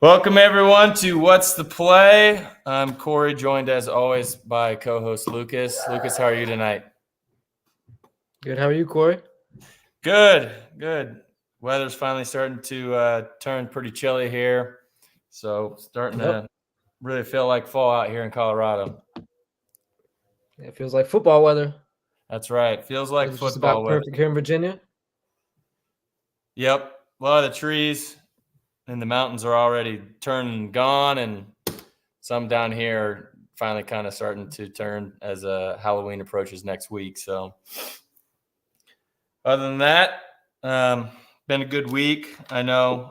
Welcome, everyone, to What's the Play? I'm Corey, joined as always by co-host Lucas. Lucas, how are you tonight? Good. How are you, Corey? Good. Weather's finally starting to turn pretty chilly here, so starting to really feel like fall out here in Colorado. It feels like football weather. That's right. Feels like It's just football about weather. perfect here in Virginia. Yep. A lot of the trees and the mountains are already turning gone, and some down here are finally kind of starting to turn as Halloween approaches next week. So other than that, been a good week. I know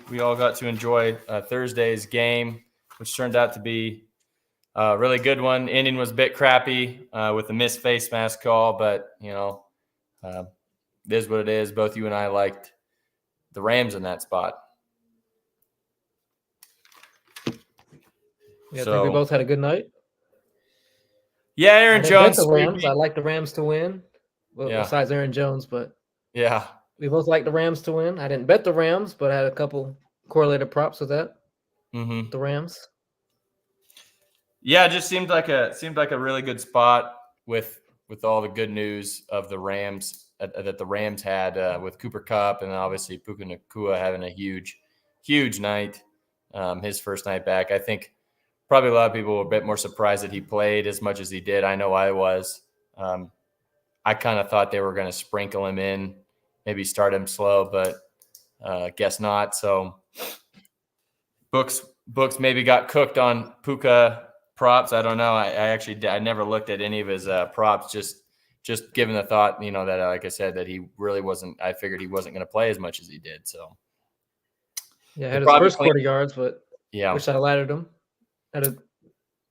we all got to enjoy Thursday's game, which turned out to be a really good one. Ending was a bit crappy with the missed face mask call, but it is what it is. Both you and I liked the Rams in that spot. Yeah, I think we both had a good night. Yeah, Aaron Jones. Bet the Rams. I like the Rams to win. Well, besides Aaron Jones, but yeah, we both like the Rams to win. I didn't bet the Rams, but I had a couple correlated props with that. Mm-hmm. The Rams. Yeah, it just seemed like a really good spot with all the good news of the Rams that the Rams had with Cooper Kupp and obviously Puka Nacua having a huge night, his first night back. I think probably a lot of people were a bit more surprised that he played as much as he did. I know I was. I kind of thought they were going to sprinkle him in, maybe start him slow, but guess not. So books maybe got cooked on Puka props. I don't know. I never looked at any of his props. Just given the thought, that like I said, that he really wasn't. I figured he wasn't going to play as much as he did. So yeah, I had his first quarter yards, but wish I laddered him. Had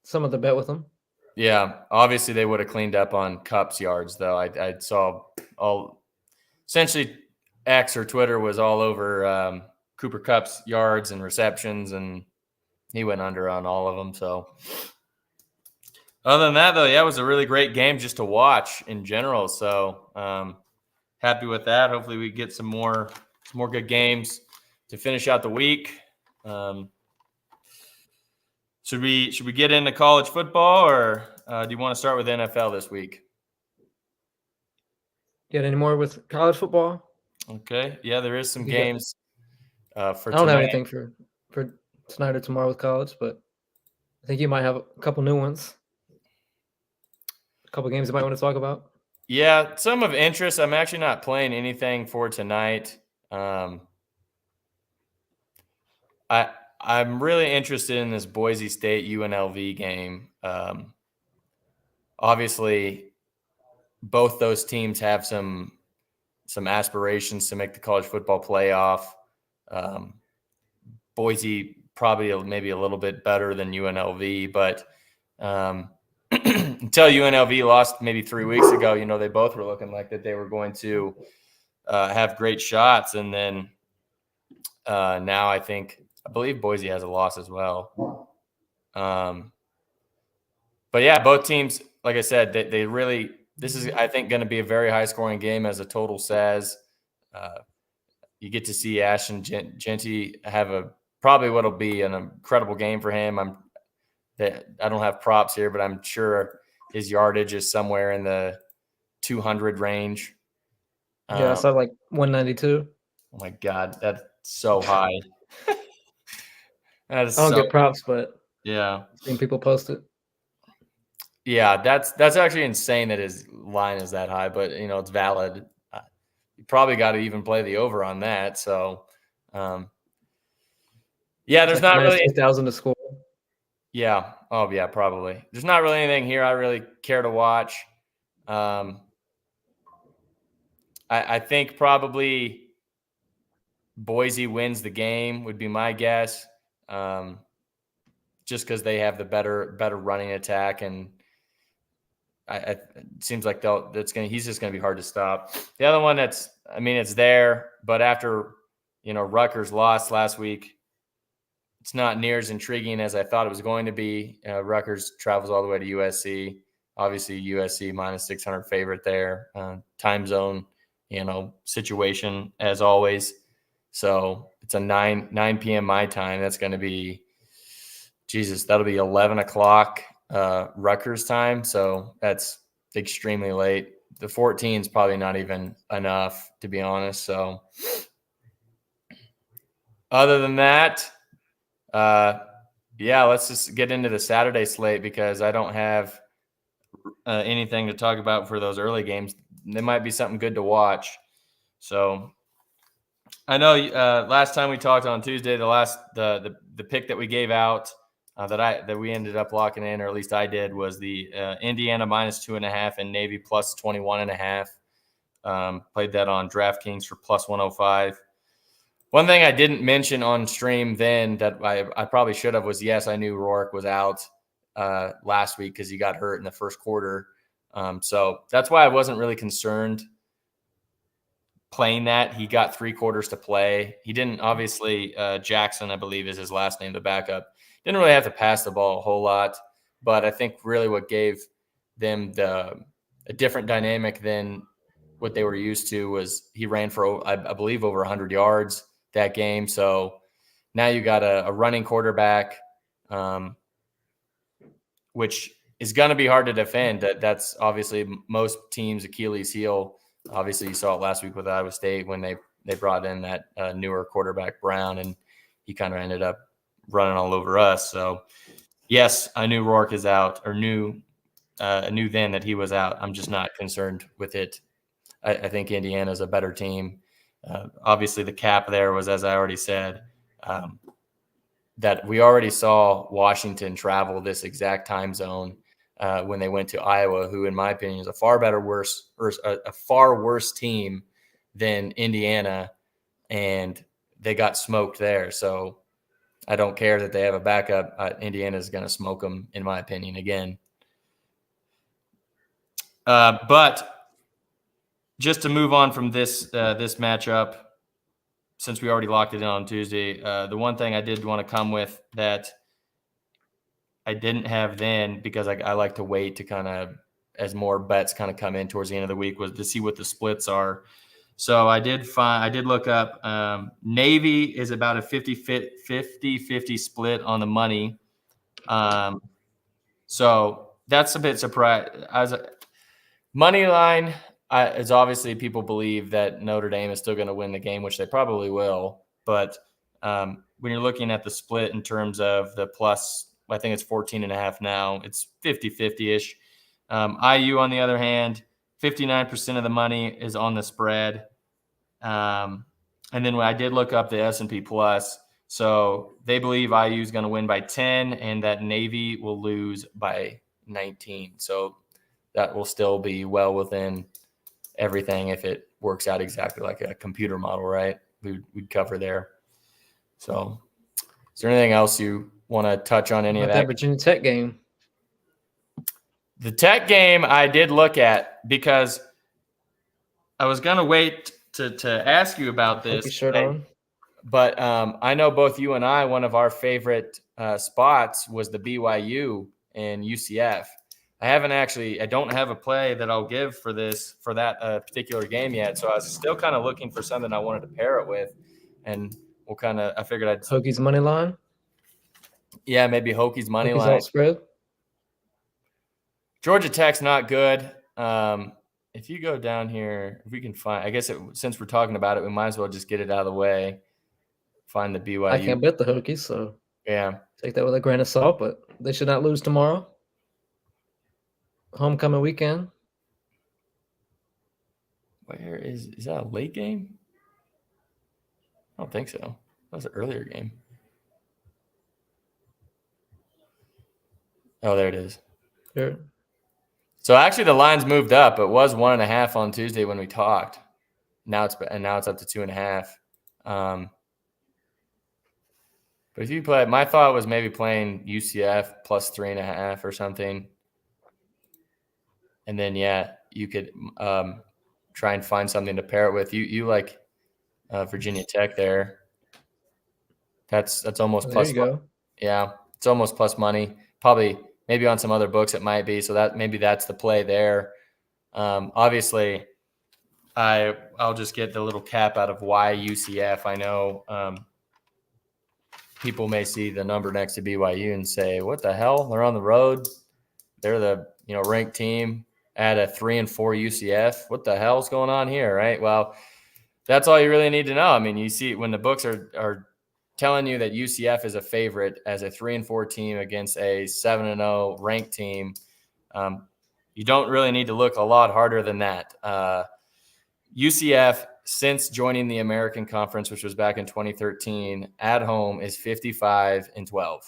some of the bet with him. Yeah, obviously they would have cleaned up on Kupp's yards, though. I saw essentially X or Twitter was all over Cooper Kupp's yards and receptions, and he went under on all of them. So other than that, though, yeah, it was a really great game just to watch in general. So happy with that. Hopefully we get some more good games to finish out the week. Should we get into college football, or do you want to start with NFL this week? Get any more with college football? Okay. Yeah, there is some games for tonight. I don't have anything for tonight or tomorrow with college, but I think you might have a couple new ones. A couple games you might want to talk about. Yeah, some of interest. I'm actually not playing anything for tonight. I'm really interested in this Boise State UNLV game. Obviously, both those teams have some aspirations to make the college football playoff. Boise probably maybe a little bit better than UNLV, but until UNLV lost maybe 3 weeks ago, they both were looking like that they were going to have great shots, and then now I believe Boise has a loss as well. But yeah, both teams, like I said, they really. This is, I think, going to be a very high-scoring game, as the total says. You get to see Ashton Jeanty have probably what'll be an incredible game for him. I don't have props here, but I'm sure his yardage is somewhere in the 200 range. Yeah, I saw like 192. Oh my God, that's so high. I don't get props, but yeah, I've seen people post it. Yeah, that's actually insane that his line is that high, but it's valid. You probably got to even play the over on that. So, yeah, there's not really 2,000 to score. Yeah. Oh, yeah, probably. There's not really anything here I really care to watch. I think probably Boise wins the game would be my guess, just because they have the better running attack, and it seems like he's just going to be hard to stop. The other one it's there, but after Rutgers lost last week, it's not near as intriguing as I thought it was going to be. Rutgers travels all the way to USC. Obviously, USC minus 600 favorite there. Time zone, situation as always. So it's a 9 p.m. my time. That's going to be, Jesus, that'll be 11 o'clock Rutgers time. So that's extremely late. The 14 is probably not even enough, to be honest. So other than that, yeah, let's just get into the Saturday slate because I don't have anything to talk about for those early games. There might be something good to watch. So I know last time we talked on Tuesday, the pick that we gave out that we ended up locking in, or at least I did, was the Indiana -2.5 and Navy +21.5. Played that on DraftKings for +105. One thing I didn't mention on stream then that I probably should have was, yes, I knew Rourke was out last week because he got hurt in the first quarter. So that's why I wasn't really concerned playing that. He got 3 quarters to play. He didn't, obviously, Jackson, I believe is his last name, the backup. Didn't really have to pass the ball a whole lot. But I think really what gave them a different dynamic than what they were used to was he ran for, I believe, over 100 yards that game. So now you got a running quarterback, which is going to be hard to defend. That's obviously most teams' Achilles heel. Obviously, you saw it last week with Iowa State when they brought in that newer quarterback, Brown, and he kind of ended up running all over us. So, yes, I knew Rourke is out, or knew then that he was out. I'm just not concerned with it. I think Indiana's a better team. Obviously, the cap there was, as I already said, that we already saw Washington travel this exact time zone when they went to Iowa, who, in my opinion, is a far worse team than Indiana, and they got smoked there. So I don't care that they have a backup. Indiana is going to smoke them, in my opinion, again. But just to move on from this matchup, since we already locked it in on Tuesday, the one thing I did want to come with that I didn't have then, because I like to wait to kind of, as more bets kind of come in towards the end of the week, was to see what the splits are. So I did look up Navy is about a 50-50 split on the money. So that's a bit surprised. Money line is obviously, people believe that Notre Dame is still going to win the game, which they probably will. But when you're looking at the split in terms of the plus, I think it's 14.5 now. It's 50-50-ish. IU, on the other hand, 59% of the money is on the spread. And then when I did look up the S&P Plus, so they believe IU is going to win by 10 and that Navy will lose by 19. So that will still be well within everything if it works out exactly like a computer model, right? We'd cover there. So is there anything else you want to touch on any of that? Virginia Tech game. The Tech game I did look at because I was going to wait to ask you about this. Shirt on. But I know both you and I, one of our favorite spots was the BYU and UCF. I don't have a play that I'll give for that particular game yet. So I was still kind of looking for something I wanted to pair it with. And I figured I'd. Hokies money line? Yeah, maybe Hokies money Hokies line. Alt spread? Georgia Tech's not good. If you go down here, if we can find, I guess since we're talking about it, we might as well just get it out of the way. Find the BYU. I can't bet the Hokies, so yeah, take that with a grain of salt, but they should not lose tomorrow. Homecoming weekend. Where is that a late game? I don't think so. That was an earlier game. Oh, there it is. Sure. So actually, the line's moved up. It was 1.5 on Tuesday when we talked. Now it's up to 2.5. But if you play, my thought was maybe playing UCF plus 3.5 or something. And then, yeah, you could try and find something to pair it with. You like Virginia Tech there. That's almost plus. There you go. Yeah, it's almost plus money. Probably maybe on some other books it might be. So that's the play there. Obviously, I'll just get the little cap out of why UCF. I know people may see the number next to BYU and say, "What the hell? They're on the road. They're the ranked team at a 3-4 UCF. What the hell's going on here?" Right? Well, that's all you really need to know. I mean, you see when the books are telling you that UCF is a favorite as a 3-4 team against a 7-0 ranked team. You don't really need to look a lot harder than that. UCF, since joining the American Conference, which was back in 2013, at home is 55-12.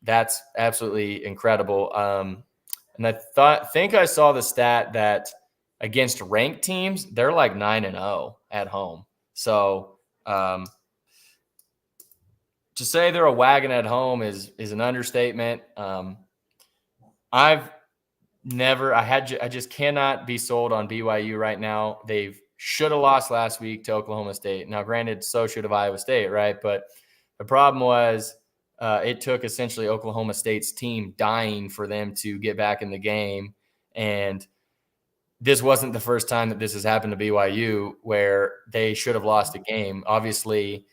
That's absolutely incredible. And I think I saw the stat that against ranked teams, they're like 9-0 at home. So to say they're a wagon at home is an understatement. I just cannot be sold on BYU right now. They should have lost last week to Oklahoma State. Now, granted, so should have Iowa State, right? But the problem was it took essentially Oklahoma State's team dying for them to get back in the game. And this wasn't the first time that this has happened to BYU where they should have lost a game. Obviously,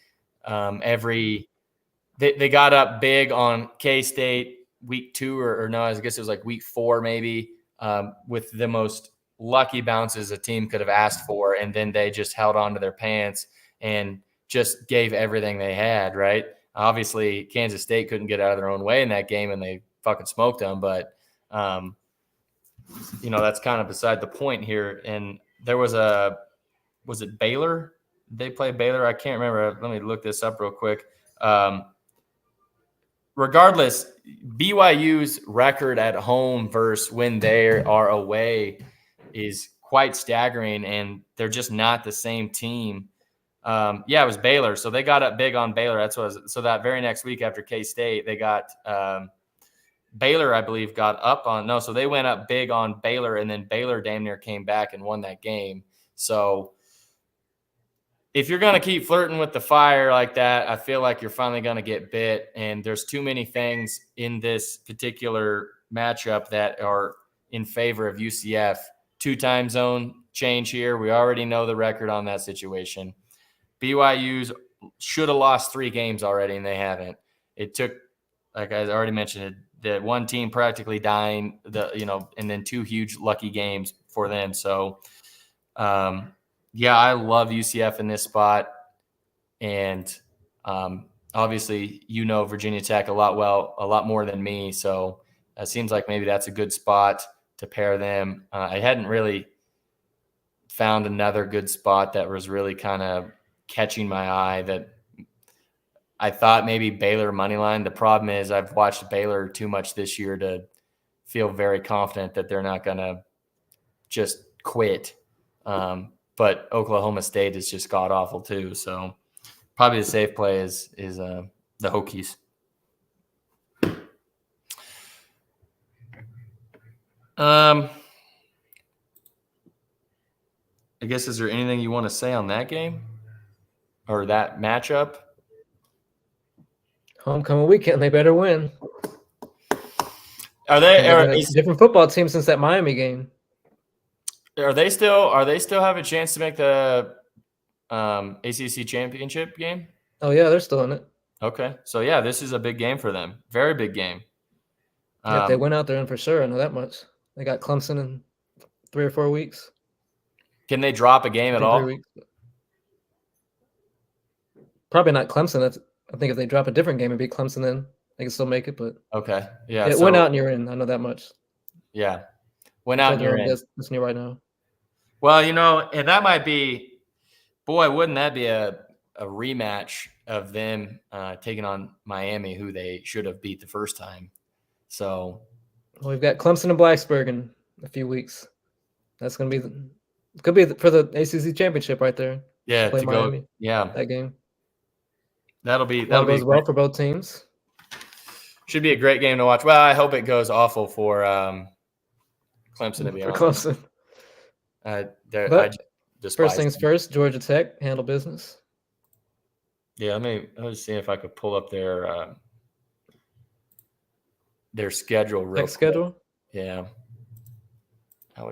they got up big on K-State week 2 or no, I guess it was like week 4 maybe, with the most lucky bounces a team could have asked for, and then they just held on to their pants and just gave everything they had, right? Obviously, Kansas State couldn't get out of their own way in that game, and they fucking smoked them, but that's kind of beside the point here. And there was it Baylor? They played Baylor? I can't remember. Let me look this up real quick. Regardless, BYU's record at home versus when they are away is quite staggering, and they're just not the same team. It was Baylor. So they got up big on Baylor. That's what it was. So that very next week after K-State, they got Baylor, I believe, got up on – no, so they went up big on Baylor, and then Baylor damn near came back and won that game. So if you're going to keep flirting with the fire like that, I feel like you're finally going to get bit. And there's too many things in this particular matchup that are in favor of UCF. 2 time zone change here. We already know the record on that situation. BYU's should have lost 3 games already, and they haven't. It took, like I already mentioned, the one team practically dying, and then 2 huge lucky games for them. So, I love UCF in this spot, and obviously, Virginia Tech a lot more than me. So it seems like maybe that's a good spot to pair them. I hadn't really found another good spot that was really kind of catching my eye that I thought maybe Baylor money line. The problem is I've watched Baylor too much this year to feel very confident that they're not going to just quit. But Oklahoma State is just god awful too. So probably the safe play is the Hokies. I guess, is there anything you want to say on that game or that matchup? Homecoming weekend, they better win. Are they different football team since that Miami game? Are they still have a chance to make the ACC championship game? Oh yeah, they're still in it. Okay, so this is a big game for them. Very big game. If they went out there, and for sure, I know that much. They got Clemson in 3 or 4 weeks. Can they drop a game at all? 3 weeks. Probably not Clemson. I think if they drop a different game, it'd be Clemson. Then they can still make it. But okay, yeah, it went out and you're in. I know that much. Yeah, went out and you're in. Listening right now. Well, and that might be, boy, wouldn't that be a rematch of them taking on Miami, who they should have beat the first time. So, we've got Clemson and Blacksburg in a few weeks. That's going to be could be for the ACC championship right there. Yeah, play Miami. Yeah, that game. That'll be well for both teams. Should be a great game to watch. Well, I hope it goes awful for Clemson to be honest. Clemson. First things first, Georgia Tech handle business. Yeah, let me see if I could pull up their schedule real quick. Schedule? Yeah.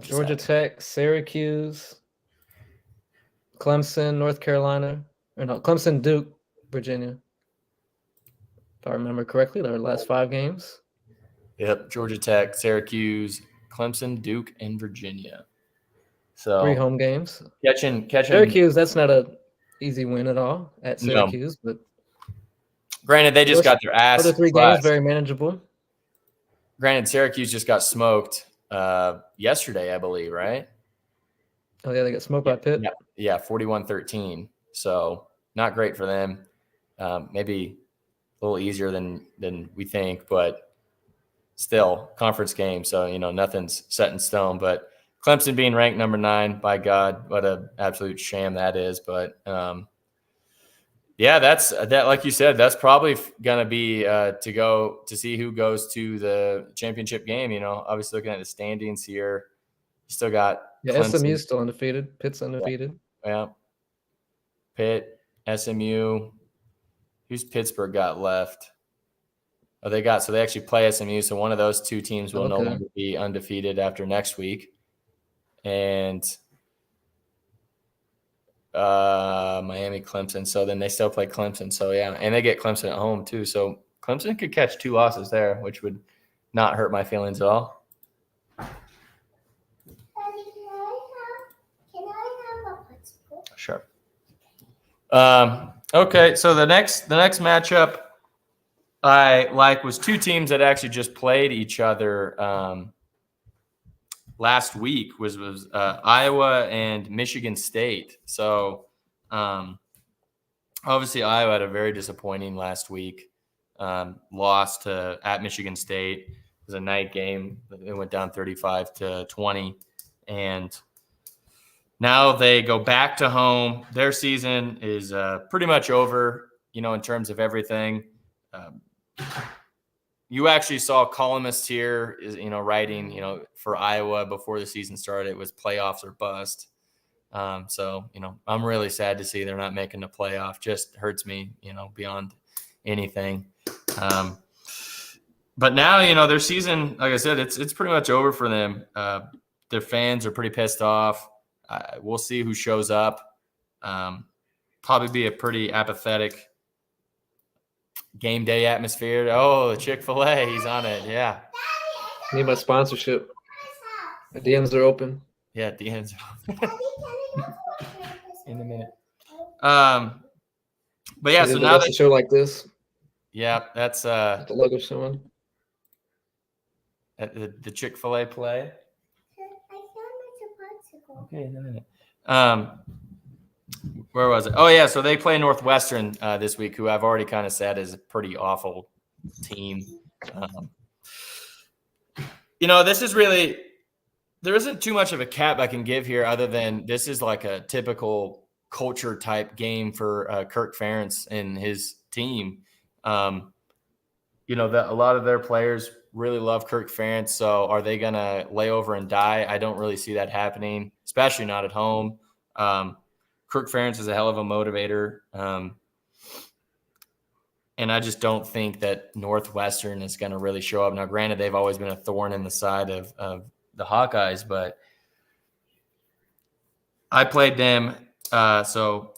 Georgia Tech, Syracuse, Clemson, North Carolina. Or no, Clemson, Duke, Virginia. if I remember correctly, their last 5 games. Yep, Georgia Tech, Syracuse, Clemson, Duke, and Virginia. So 3 home games. catching. Syracuse, that's not a easy win at all at No. Syracuse, but Granted, they just those got their ass other 3 games very manageable. Granted, Syracuse just got smoked yesterday, I believe, right? Oh yeah, they got smoked by Pitt. Yeah, 41-13. So not great for them. Maybe a little easier than we think, but still conference game. So, nothing's set in stone. But Clemson being ranked number 9, by God, what an absolute sham that is. But yeah, that's that. Like you said, that's probably going to be to go to see who goes to the championship game. Obviously looking at the standings here, you still got Clemson. SMU's still undefeated. Pitt's undefeated. Yeah. Pitt, SMU. Who's Pittsburgh got left? Oh, they actually play SMU. So one of those 2 teams will no longer be undefeated after next week. And Miami, Clemson. So then they still play Clemson. So yeah, and they get Clemson at home too. So Clemson could catch 2 losses there, which would not hurt my feelings at all. Daddy, can I have a popsicle? Sure. Okay, so the next matchup I like was 2 teams that actually just played each other last week was Iowa and Michigan State. So obviously Iowa had a very disappointing last week. Lost at Michigan State. It was a night game. It went down 35-20, and now they go back to home. Their season is pretty much over, in terms of everything. You actually saw columnists here, writing, for Iowa before the season started, it was playoffs or bust. So, I'm really sad to see they're not making the playoff. Just hurts me, beyond anything. But now, their season, like I said, it's pretty much over for them. Their fans are pretty pissed off. We'll see who shows up. Probably be a pretty apathetic game day atmosphere. Oh, the Chick-fil-A, he's on it. Yeah. Need my sponsorship. The DMs are open. Yeah, DMs are open. In a minute. But yeah, so now they show like this. Yeah, that's the logo showing. The Chick-fil-A play. Okay, in a minute. Where was it? Oh, yeah. So they play Northwestern this week, who I've already kind of said is a pretty awful team. This is really – there isn't too much of a cap I can give here other than this is like a typical culture type game for Kirk Ferentz and his team. A lot of their players really love Kirk Ferentz. So are they going to lay over and die? I don't really see that happening, especially not at home. Kirk Ferentz is a hell of a motivator. And I just don't think that Northwestern is going to really show up. Now, granted, they've always been a thorn in the side of the Hawkeyes, but I played them. So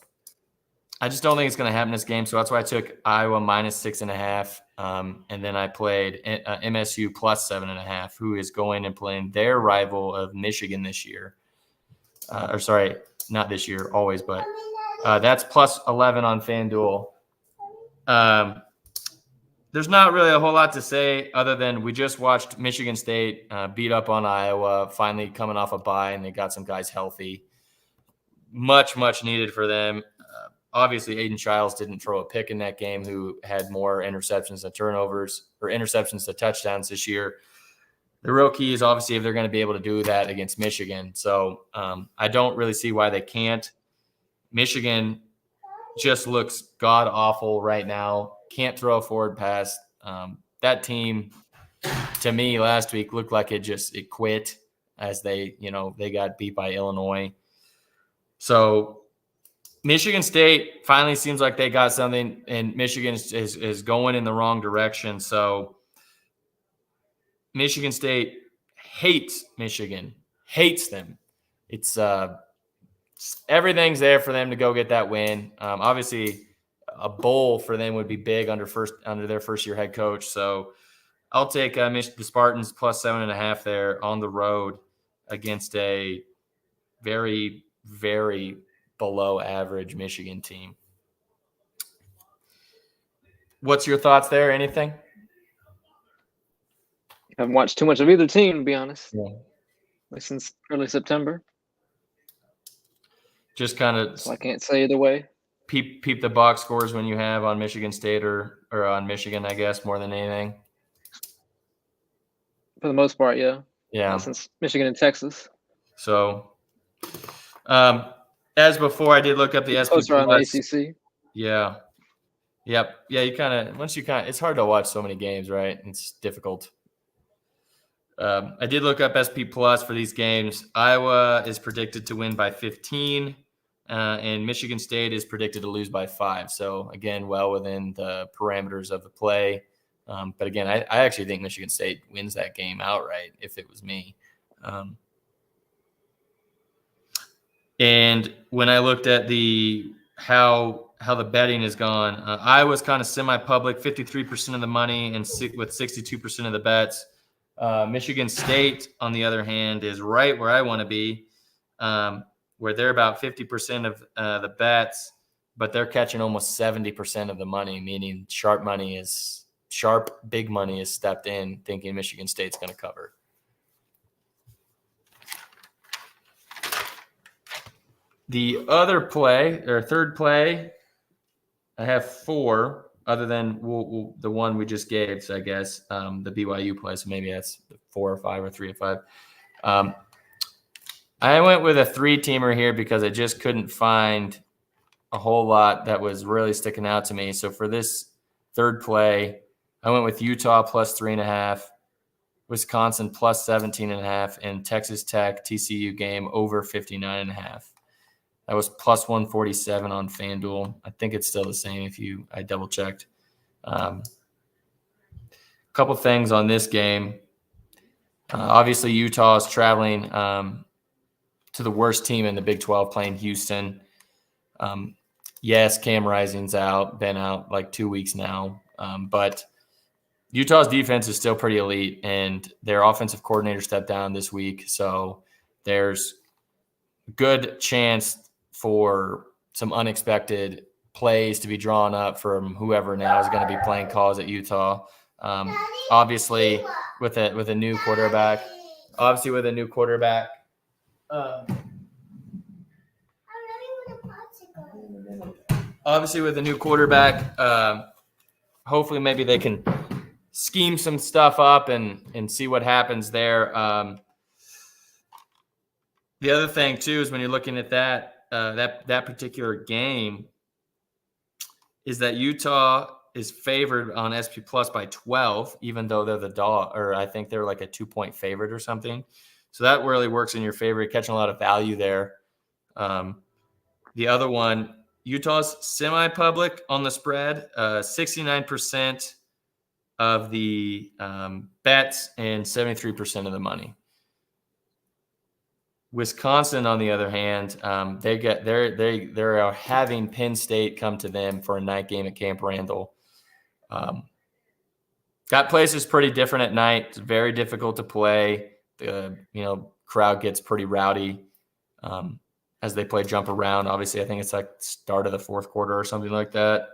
I just don't think it's going to happen this game. So that's why I took Iowa -6.5. And then I played MSU +7.5, who is going and playing their rival of Michigan this year. Not this year, always, but that's +11 on FanDuel. There's not really a whole lot to say other than we just watched Michigan State beat up on Iowa, finally coming off a bye, and they got some guys healthy. Much, much needed for them. Obviously, Aiden Childs didn't throw a pick in that game, who had more interceptions than turnovers, or interceptions to touchdowns this year. The real key is obviously if they're going to be able to do that against Michigan. So I don't really see why they can't. Michigan just looks god-awful right now. Can't throw a forward pass. That team, to me, last week looked like it quit as they got beat by Illinois. So Michigan State finally seems like they got something, and Michigan is going in the wrong direction. So Michigan State hates Michigan, hates them. It's everything's there for them to go get that win. Obviously, a bowl for them would be big under their first year head coach. So I'll take the Spartans plus 7.5 there on the road against a very, very below average Michigan team. What's your thoughts there? Anything? I haven't watched too much of either team, to be honest. Yeah. Like since early September. Just kind of So I can't say either way. peep the box scores when you have on Michigan State or on Michigan, I guess, more than anything. For the most part, yeah. Yeah. Since Michigan and Texas. So, as before, I did look up the SP Closer on the Plus. ACC. Yeah. Yep. Yeah, it's hard to watch so many games, right? It's difficult. I did look up SP Plus for these games. Iowa is predicted to win by 15, and Michigan State is predicted to lose by 5. So, again, well within the parameters of the play. But, again, I actually think Michigan State wins that game outright if it was me. And when I looked at how the betting has gone, Iowa's kind of semi-public, 53% of the money and with 62% of the bets. Michigan State, on the other hand, is right where I want to be, where they're about 50% of the bets, but they're catching almost 70% of the money, meaning big money is stepped in thinking Michigan State's going to cover. The other play, or third play, I have 4 other than the one we just gave. So I guess the BYU play. So maybe that's 4 or 5 or 3 or 5. I went with a 3-teamer here because I just couldn't find a whole lot that was really sticking out to me. So for this third play, I went with Utah plus 3.5, Wisconsin plus 17.5, and Texas Tech TCU game over 59.5. That was plus 147 on FanDuel. I think it's still the same I double checked. Couple things on this game. Obviously, Utah is traveling to the worst team in the Big 12, playing Houston. Yes, Cam Rising's out, been out like 2 weeks now. But Utah's defense is still pretty elite, and their offensive coordinator stepped down this week. So there's a good chance for some unexpected plays to be drawn up from whoever now is going to be playing calls at Utah. Obviously, with a new quarterback. Obviously, with a new quarterback. Hopefully maybe they can scheme some stuff up and see what happens there. The other thing too is when you're looking at that particular game, is that Utah is favored on SP Plus by 12, even though they're the dog, or I think they're like a 2-point favorite or something. So that really works in your favor, catching a lot of value there. The other one, Utah's semi-public on the spread, 69% of the bets and 73% of the money. Wisconsin, on the other hand, they're having Penn State come to them for a night game at Camp Randall. That place is pretty different at night. It's very difficult to play. The crowd gets pretty rowdy as they play jump around. Obviously, I think it's like start of the fourth quarter or something like that.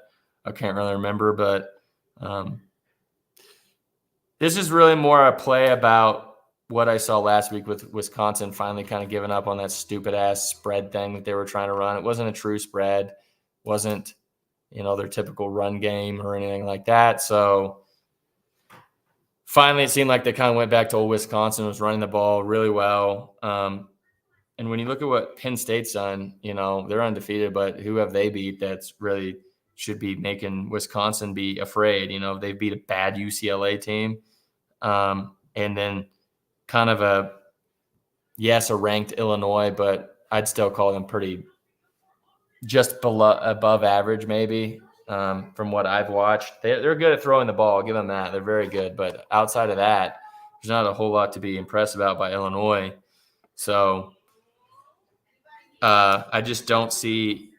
I can't really remember, but this is really more a play about what I saw last week with Wisconsin finally kind of giving up on that stupid ass spread thing that they were trying to run. It wasn't a true spread, wasn't, their typical run game or anything like that. So finally it seemed like they kind of went back to old Wisconsin, was running the ball really well. And when you look at what Penn State's done, they're undefeated, but who have they beat that's really should be making Wisconsin be afraid? They beat a bad UCLA team. And then kind of a ranked Illinois, but I'd still call them pretty just above average maybe from what I've watched. They're good at throwing the ball. I'll give them that. They're very good. But outside of that, there's not a whole lot to be impressed about by Illinois. So I just don't see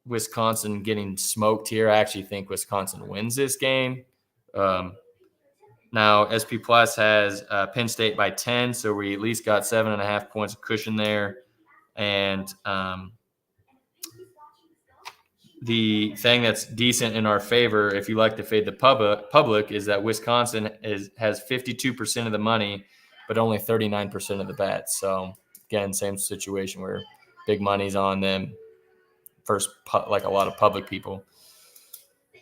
Wisconsin getting smoked here. I actually think Wisconsin wins this game. Now, SP Plus has Penn State by 10, so we at least got 7.5 points of cushion there. And the thing that's decent in our favor, if you like to fade the public, is that Wisconsin has 52% of the money, but only 39% of the bets. So, again, same situation where big money's on them. Like a lot of public people.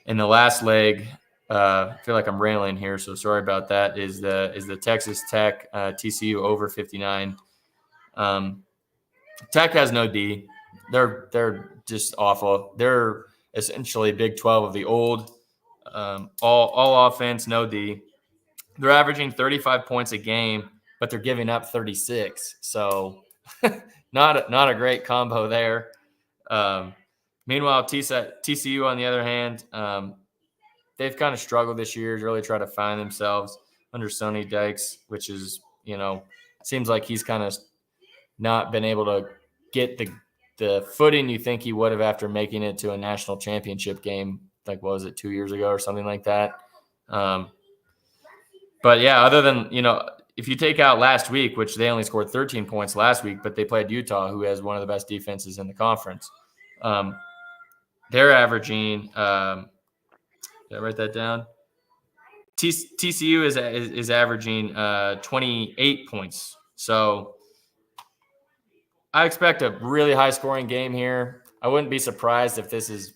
In the last leg, I feel like I'm rambling here, so sorry about that. Is the Texas Tech TCU over 59? Tech has no D. They're just awful. They're essentially Big 12 of the old. All offense, no D. They're averaging 35 points a game, but they're giving up 36. So not a great combo there. Meanwhile, TCU, on the other hand, they've kind of struggled this year to really try to find themselves under Sonny Dykes, which is, seems like he's kind of not been able to get the footing you think he would have after making it to a national championship game, like, what was it, 2 years ago or something like that. But, yeah, other than, if you take out last week, which they only scored 13 points last week, but they played Utah, who has one of the best defenses in the conference. They're averaging did I write that down? TCU is averaging 28 points. So I expect a really high scoring game here. I wouldn't be surprised if this is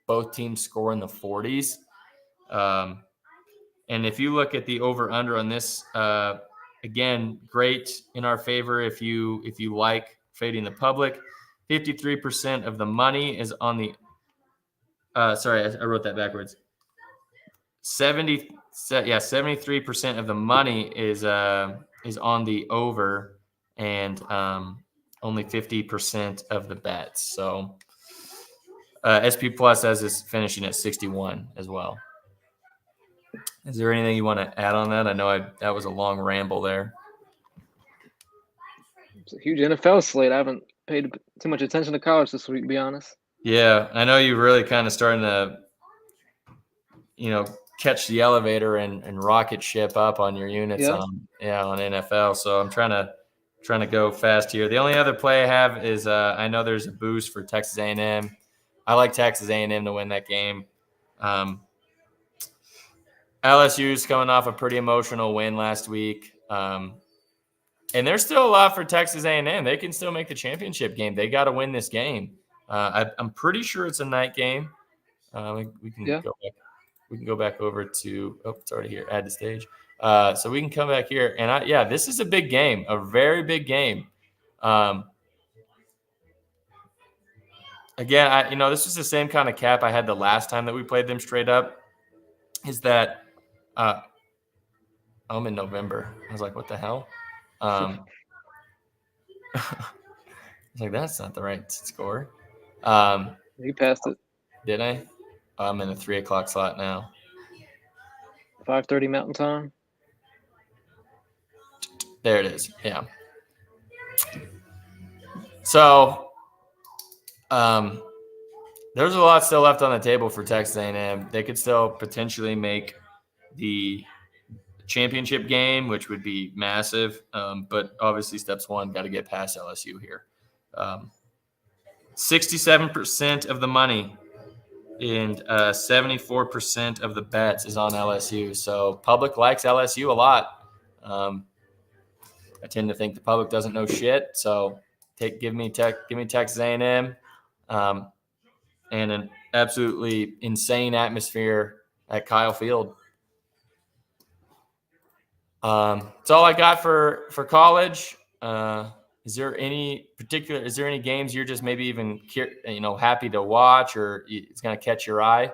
both teams score in the 40s. And if you look at the over under on this, again, great in our favor if you like fading the public. 53% of the money is on the sorry, I wrote that backwards. 73% of the money is on the over, and only 50% of the bets. So SP Plus has this finishing at 61 as well. Is there anything you want to add on that? I know that was a long ramble there. It's a huge NFL slate. I haven't paid too much attention to college this week, to be honest. Yeah, I know you're really kind of starting to, catch the elevator and rocket ship up on your units on NFL. So I'm trying to go fast here. The only other play I have is I know there's a boost for Texas A&M. I like Texas A&M to win that game. LSU's coming off a pretty emotional win last week. And there's still a lot for Texas A&M. They can still make the championship game. They got to win this game. I'm pretty sure it's a night game. We can go back. We can go back over to it's already here. Add to stage. So we can come back here, and this is a big game, a very big game. Again, this is the same kind of cap I had the last time that we played them straight up. Is that I'm in November. I was like, what the hell? I was like, that's not the right score. You passed it. Did I? I'm in the 3:00 slot now. 5:30 Mountain Time. There it is. Yeah. So, there's a lot still left on the table for Texas A&M. They could still potentially make the championship game, which would be massive. But obviously, steps one, got to get past LSU here. 67% of the money and 74% of the bets is on LSU. So public likes LSU a lot. I tend to think the public doesn't know shit. So give me Texas A&M, and an absolutely insane atmosphere at Kyle Field. That's all I got for college. Is there any games you're just maybe even happy to watch, or it's going to catch your eye?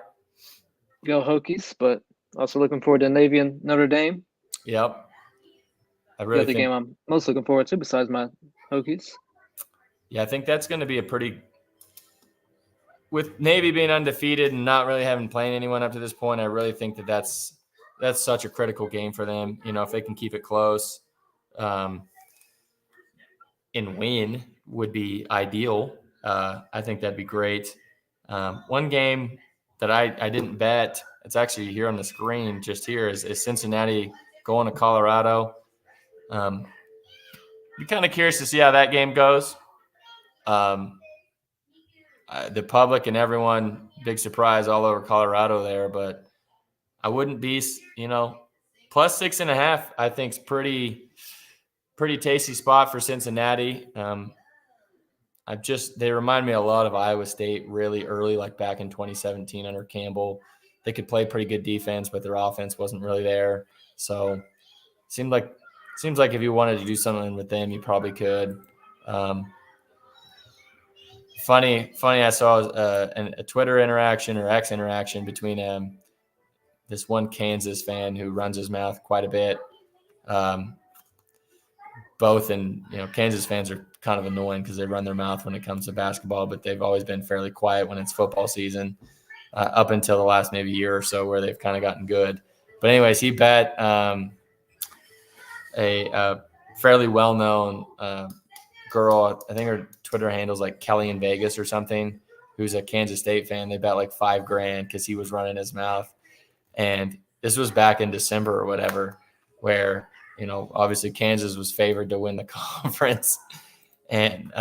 Go Hokies, but also looking forward to Navy and Notre Dame. Yep. I really think the game I'm most looking forward to besides my Hokies. Yeah, I think that's going to be with Navy being undefeated and not really having played anyone up to this point. I really think that's such a critical game for them. If they can keep it close, and win would be ideal. I think that'd be great. One game that I didn't bet, it's actually here on the screen just here, is Cincinnati going to Colorado. Be kind of curious to see how that game goes. The public and everyone, big surprise all over Colorado there, but I wouldn't be, plus 6.5, I think is pretty tasty spot for Cincinnati. They remind me a lot of Iowa State really early, like back in 2017 under Campbell. They could play pretty good defense, but their offense wasn't really there. So seems like if you wanted to do something with them, you probably could. Funny. I saw a Twitter interaction or X interaction between this one Kansas fan who runs his mouth quite a bit. Both, and Kansas fans are kind of annoying because they run their mouth when it comes to basketball, but they've always been fairly quiet when it's football season, up until the last maybe year or so where they've kind of gotten good. But anyways, he bet a fairly well-known girl, I think her Twitter handle's like Kelly in Vegas or something, who's a Kansas State fan. They bet like $5,000 because he was running his mouth. And this was back in December or whatever, where obviously Kansas was favored to win the conference, and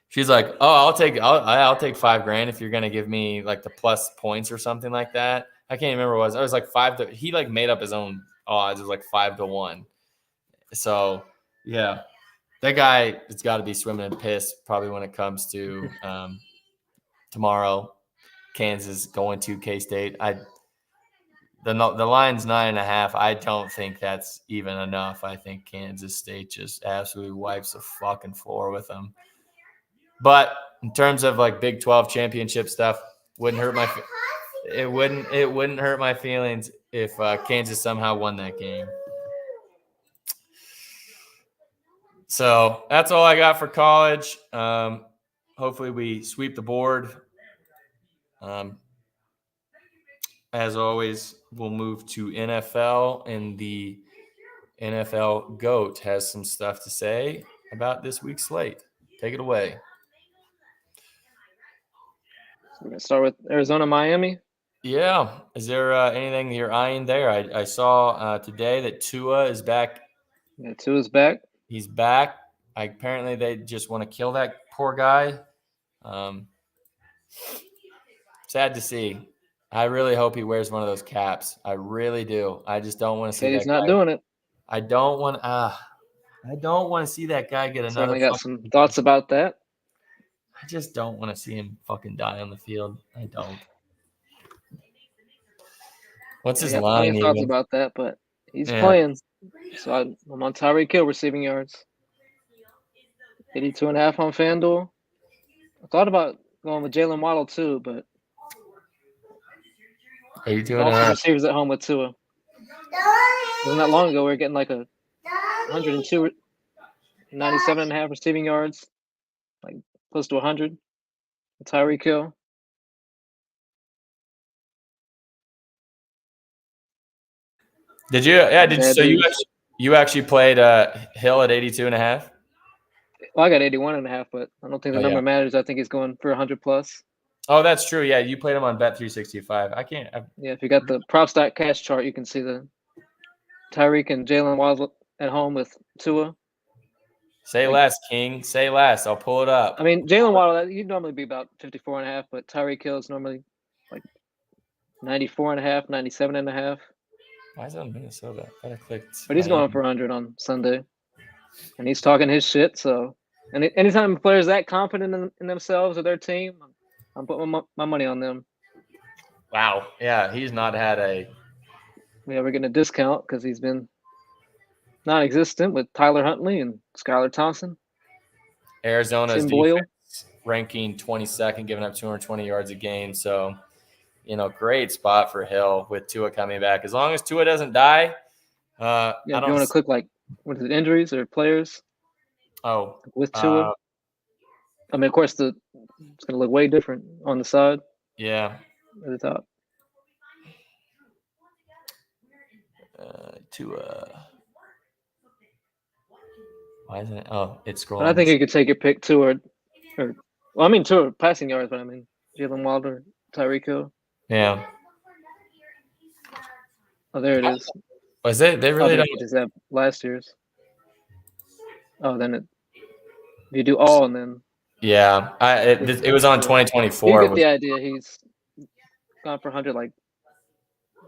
she's like, "Oh, I'll take $5,000 if you're gonna give me like the plus points or something like that." I can't remember what it was. It was like he like made up his own odds. It was like 5-1. So yeah, that guy has got to be swimming in piss probably when it comes to tomorrow. Kansas going to K-State. The line's 9.5. I don't think that's even enough. I think Kansas State just absolutely wipes the fucking floor with them. But in terms of like Big 12 championship stuff, it wouldn't hurt my feelings if Kansas somehow won that game. So that's all I got for college. Hopefully we sweep the board. As always, we'll move to NFL, and the NFL GOAT has some stuff to say about this week's slate. Take it away. We're going to start with Arizona, Miami. Yeah. Is there anything you're eyeing there? I saw today that Tua is back. Yeah, Tua's back. He's back. Apparently, they just want to kill that poor guy. Sad to see. I really hope he wears one of those caps. I really do. I just don't want to see that. He's not doing it. I don't want to see that guy get another. Certainly got some thoughts about that. I just don't want to see him fucking die on the field. I don't. What's his line? Thoughts about that, but he's playing. So I'm on Tyreek Hill receiving yards. 82.5 on FanDuel. I thought about going with Jalen Waddle too, but 82.5 receivers at home with Tua. Wasn't that long ago we were getting like a 102, 97.5 receiving yards, like close to 100. Tyreek Hill. Did you? Yeah. So you actually played Hill at 82.5? Well, I got 81.5, but I don't think the number matters. I think he's going for 100 plus. Oh, that's true. Yeah, you played him on Bet365. I can't. Yeah, if you got the props.cash chart, you can see the Tyreek and Jalen Waddle at home with Tua. Say less, King. Say less. I'll pull it up. I mean, Jalen Waddle, he'd normally be about 54.5, but Tyreek Hill is normally like 94.5, 97.5. Why is that in Minnesota? I gotta click. But he's going for 100 on Sunday, and he's talking his shit. So, and anytime players that confident in themselves or their team, I'm putting my money on them. Wow. Yeah, he's not had a. Yeah, we're getting a discount because he's been non-existent with Tyler Huntley and Skylar Thompson. Arizona's defense ranking 22nd, giving up 220 yards a game. So, great spot for Hill with Tua coming back. As long as Tua doesn't die. If you want to click like, what is it, injuries or players? Oh. With Tua. I mean, of course, it's going to look way different on the side. Yeah. At the top. Tua. Why isn't it? Oh, it's scrolling. But I think you could take your pick Tua. Tua passing yards, but I mean, Jalen Wilder, Tyreek Hill. Yeah. Oh, there it is. Was it? They really they don't. just have last year's. Oh, then you do all and then Yeah. It was on yeah. You 2024. get the idea. He's gone for 100, like,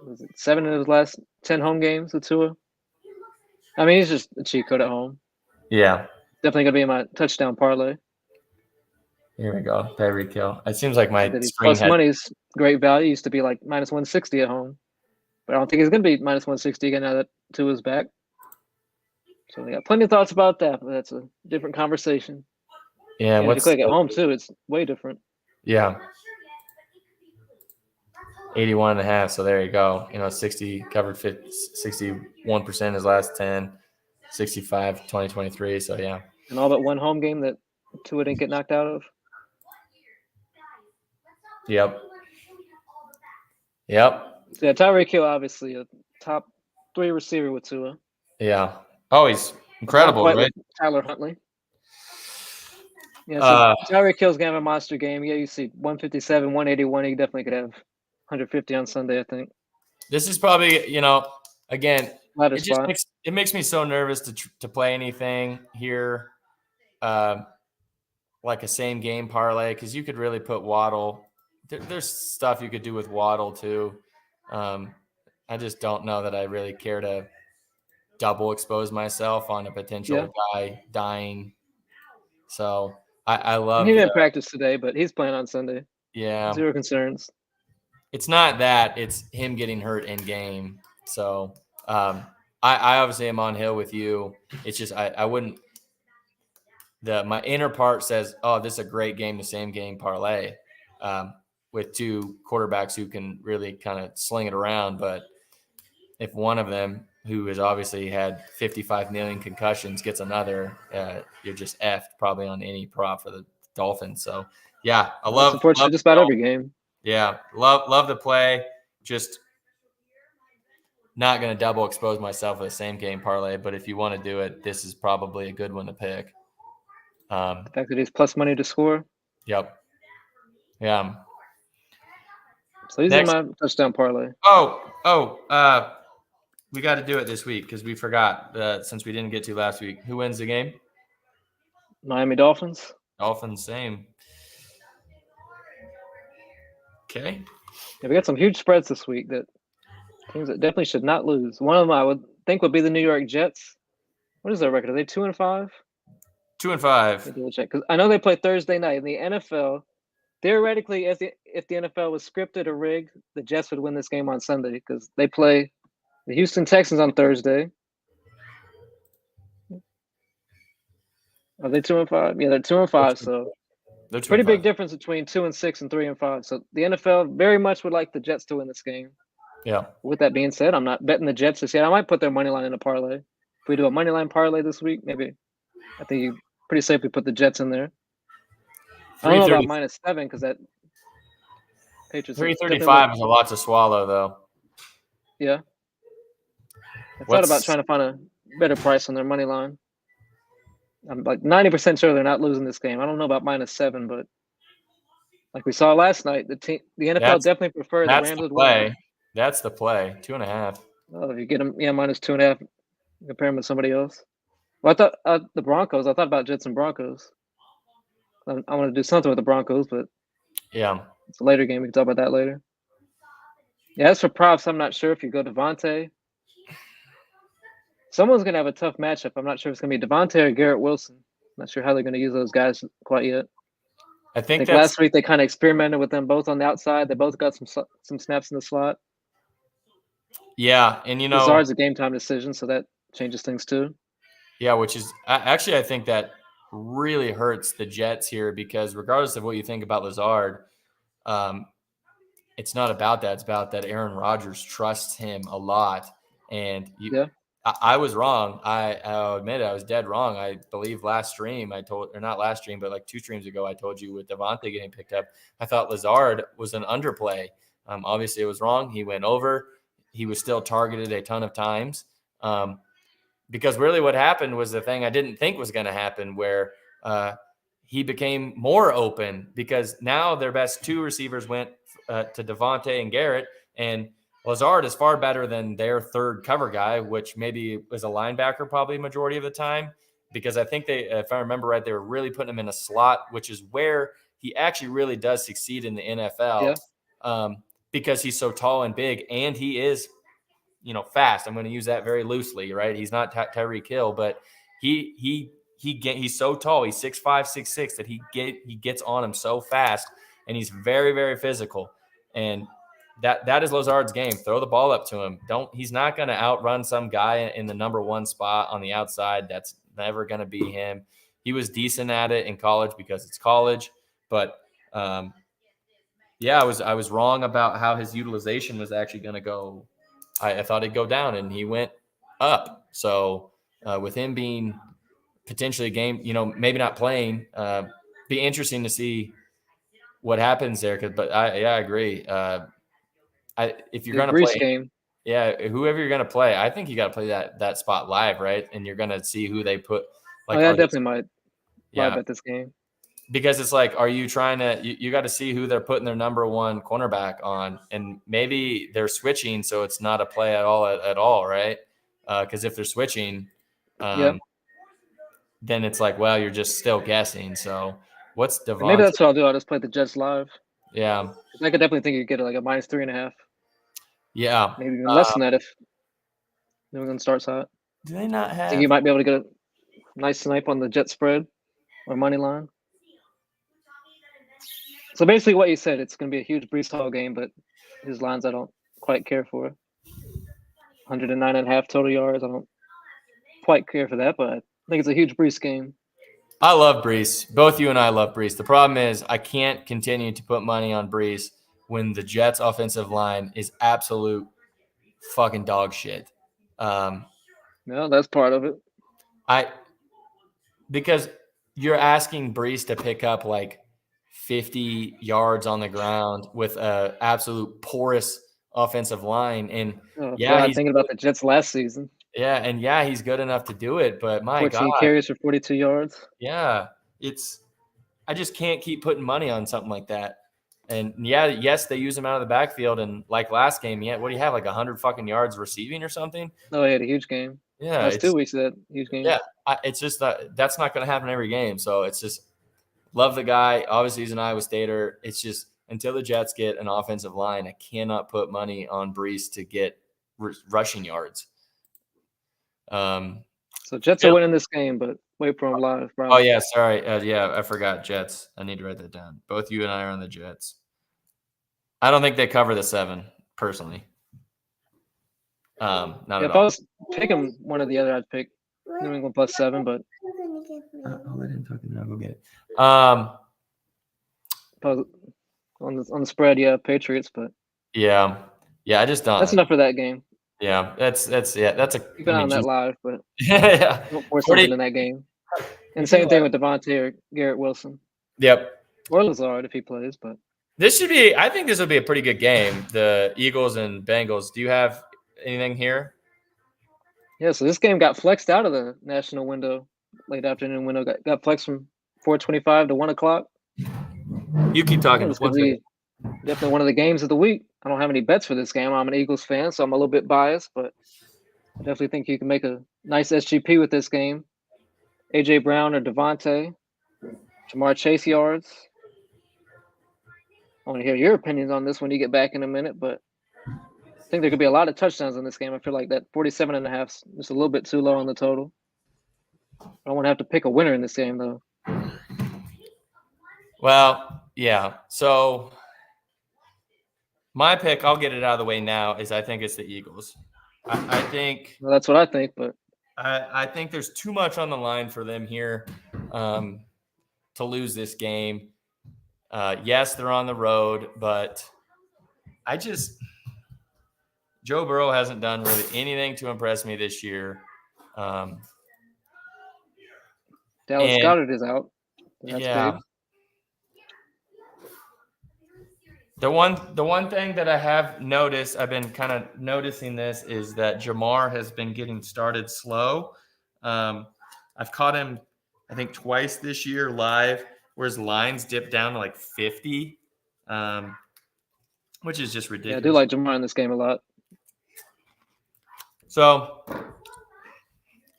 was it 7 of his last 10 home games with Tua? I mean, he's just a cheat code at home. Yeah. Definitely gonna be in my touchdown parlay. Here we go. Tyreek Hill. It seems like my That he's screen plus had. money's great value. Used to be like minus 160 at home, but I don't think he's gonna be minus 160 again now that Tua's back. So we got plenty of thoughts about that, but that's a different conversation. Yeah. And if you click at home too, it's way different. Yeah. 81.5. So there you go. 60 covered 61% his last 10, 65, 2023. So yeah. And all but one home game that Tua didn't get knocked out of. Yep. Yep. So yeah, Tyreek Hill obviously a top 3 receiver with Tua. Yeah. Oh, he's incredible, Not quite right? with Tyler Huntley. Yeah, so Tyreek Hill's gonna have a monster game. Yeah, you see 157, 181. He definitely could have 150 on Sunday, I think. This is probably, again, Ladder it just spot. makes me so nervous to play anything here, like a same game parlay, because you could really put Waddle. There's stuff you could do with Waddle too. I just don't know that I really care to double expose myself on a potential guy dying. So I love. He didn't practice today, but he's playing on Sunday. Yeah. Zero concerns. It's not that, it's him getting hurt in game. So I obviously am on Hill with you. It's just I wouldn't. My inner part says, oh, this is a great game, the same game parlay, with two quarterbacks who can really kind of sling it around. But if one of them, who has obviously had 55 million concussions, gets another, you're just effed probably on any prop for the Dolphins. So yeah, It's unfortunate just about every game. Yeah, love the play. Just not going to double expose myself with the same game parlay, but if you want to do it, this is probably a good one to pick. The fact that he's plus money to score. Yep. Yeah. So he's in my touchdown parlay. We got to do it this week because we forgot since we didn't get to last week. Who wins the game? Miami Dolphins. Dolphins, same. Okay. Yeah, we got some huge spreads this week that teams that definitely should not lose. One of them I would think would be the New York Jets. What is their record? Are they 2-5? 2-5. Check because I know they play Thursday night in the NFL. Theoretically, if the NFL was scripted or rigged, the Jets would win this game on Sunday because they play the Houston Texans on Thursday. Are they 2-5? Yeah, they're 2-5. So There's pretty big difference between 2-6 and 3-5. So the NFL very much would like the Jets to win this game. Yeah. With that being said, I'm not betting the Jets this yet. I might put their money line in a parlay. If we do a money line parlay this week, maybe I think you pretty safely put the Jets in there. I don't know about -7 because that Patriots 335 is a lot to swallow, though. Yeah. I thought about trying to find a better price on their money line. I'm like 90% sure they're not losing this game. I don't know about -7, but like we saw last night, the NFL definitely preferred the Rams would win. That's the play. 2.5. Oh, if you get them, -2.5, compare them with somebody else. Well, I thought the Broncos. I thought about Jets and Broncos. I want to do something with the Broncos, but yeah, it's a later game. We can talk about that later. Yeah, as for props, I'm not sure if you go Devontae. Someone's gonna have a tough matchup. I'm not sure if it's gonna be Devontae or Garrett Wilson. I'm not sure how they're gonna use those guys quite yet. I think last week they kind of experimented with them both on the outside. They both got some snaps in the slot. Yeah, and Lazard's a game time decision, so that changes things too. Yeah, which is actually I think that really hurts the Jets here because regardless of what you think about Lazard, it's not about that. It's about that Aaron Rodgers trusts him a lot, and I was wrong. I'll admit it. I was dead wrong. I believe last stream not last stream, but like 2 streams ago, I told you with Devontae getting picked up, I thought Lazard was an underplay. Obviously, it was wrong. He went over. He was still targeted a ton of times. Because really what happened was the thing I didn't think was going to happen where he became more open because now their best two receivers went to Devontae and Garrett, and Lazard is far better than their third cover guy, which maybe was a linebacker probably majority of the time, because I think they, if I remember right, they were really putting him in a slot, which is where he actually really does succeed in the NFL. Yeah. Because he's so tall and big, and he is, fast. I'm going to use that very loosely, right? He's not Tyreek Hill, but he's so tall. He's 6'5", 6'6", that he gets on him so fast, and he's very, very physical. And that is Lazard's game. Throw the ball up to him. He's not going to outrun some guy in the number one spot on the outside. That's never going to be him. He was decent at it in college because it's college, but I was wrong about how his utilization was actually going to go. I thought he'd go down, and he went up. So with him being potentially a game, maybe not playing, be interesting to see what happens there. But I agree. If you're going to play, game. Whoever you're going to play, I think you got to play that spot live, right? And you're going to see who they put. Like, I definitely might bet this game. Because it's like, are you trying to – you got to see who they're putting their number one cornerback on, and maybe they're switching so it's not a play at all, right? Because if they're switching, then it's like, well, you're just still guessing. So what's Devontae? Maybe that's what I'll do. I'll just play the Jets live. Yeah. I could definitely think you get like a -3.5. Yeah. Maybe even less than that if New England starts hot. Do they not have – I think you might be able to get a nice snipe on the Jet spread or money line. So basically what you said, it's going to be a huge Breece Hall game, but his lines I don't quite care for. 109.5 total yards. I don't quite care for that, but I think it's a huge Breece game. I love Breece. Both you and I love Breece. The problem is I can't continue to put money on Breece when the Jets' offensive line is absolute fucking dog shit. No, that's part of it. Because you're asking Breece to pick up like 50 yards on the ground with a absolute porous offensive line. And he's thinking about the Jets last season. Yeah, and he's good enough to do it, but my 14 God. carries for 42 yards. Yeah, I just can't keep putting money on something like that. And yes, they use him out of the backfield, and like last game, what do you have, like 100 fucking yards receiving or something? No, he had a huge game. Yeah, last 2 weeks that huge game. Yeah, it's just that's not going to happen every game. So it's just love the guy. Obviously, he's an Iowa Stater. It's just until the Jets get an offensive line, I cannot put money on Breece to get rushing yards. So Jets are winning this game, but wait for them live. Probably. Oh yeah, sorry. I forgot Jets. I need to write that down. Both you and I are on the Jets. I don't think they cover the 7 personally. Not at all. If I was picking one or the other, I'd pick New England +7. But I'll let him talk and then I'll go get it. On the spread, Patriots, but yeah, I just don't. That's enough for that game. Yeah, that's a. Keep an eye on that live, but don't force something in that game. And same thing with Devontae or Garrett Wilson. Yep. Or Lazard if he plays, but I think this will be a pretty good game. The Eagles and Bengals. Do you have anything here? Yeah, so this game got flexed out of the national window, late afternoon window. Got flexed from 4:25 to 1 o'clock. You keep talking. It's definitely one of the games of the week. I don't have any bets for this game. I'm an Eagles fan, so I'm a little bit biased, but I definitely think you can make a nice SGP with this game. A.J. Brown or Devontae, Jamar Chase yards. I want to hear your opinions on this when you get back in a minute, but I think there could be a lot of touchdowns in this game. I feel like that 47.5 is just a little bit too low on the total. I don't want to have to pick a winner in this game, though. Well, yeah. So my pick, I'll get it out of the way now, is I think it's the Eagles. I think – well, that's what I think, but – I think there's too much on the line for them here to lose this game. Yes, they're on the road, but Joe Burrow hasn't done really anything to impress me this year. Dallas Goedert is out. That's big. The one thing that I have noticed, I've been kind of noticing this, is that Jamar has been getting started slow. I've caught him, I think, twice this year live, whereas lines dip down to like 50, which is just Yeah, I ridiculous. do like Jamar in this game a lot. So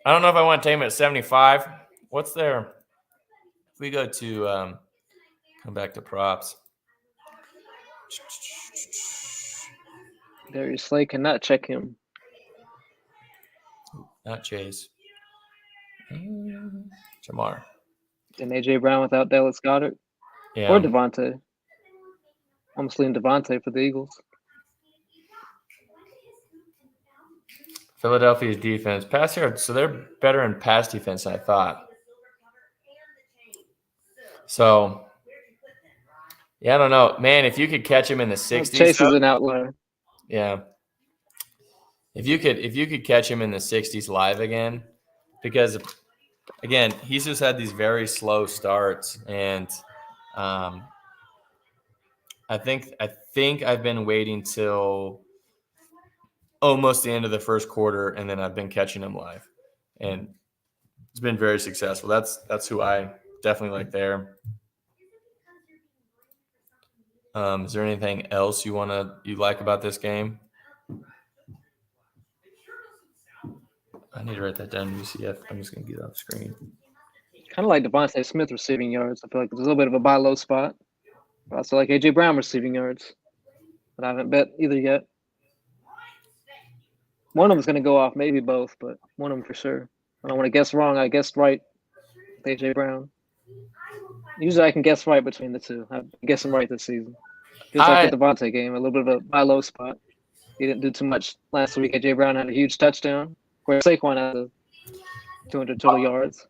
I don't know if I want to take him at 75. What's there? If we go to come back to props. Darius Slay cannot check him. Not Chase. Jamar. And AJ Brown without Dallas Goddard Yeah. or Devontae. I'm just leaning Devontae for the Eagles. Philadelphia's defense. Pass yards. So they're better in pass defense than I thought. So, yeah, I don't know. Man, if you could catch him in the 60s. Chase is an outlier. Yeah. If you could catch him in the 60s live again, because again, he's just had these very slow starts, and I think I've been waiting till almost the end of the first quarter, and then I've been catching him live, and it's been very successful. That's who I definitely like there. Is there anything else you like about this game? I need to write that down. UCF. I'm just gonna get it off the screen. Kind of like Devontae Smith receiving yards. I feel like there's a little bit of a buy low spot. I also like AJ Brown receiving yards, but I haven't bet either yet. One of them's going to go off, maybe both, but one of them for sure. I don't want to guess wrong. I guessed right with AJ Brown. Usually I can guess right between the two. I'm guessing right this season. Feels like the Devontae game, a little bit of a buy low spot. He didn't do too much last week. AJ Brown had a huge touchdown, where Saquon had 200 total yards.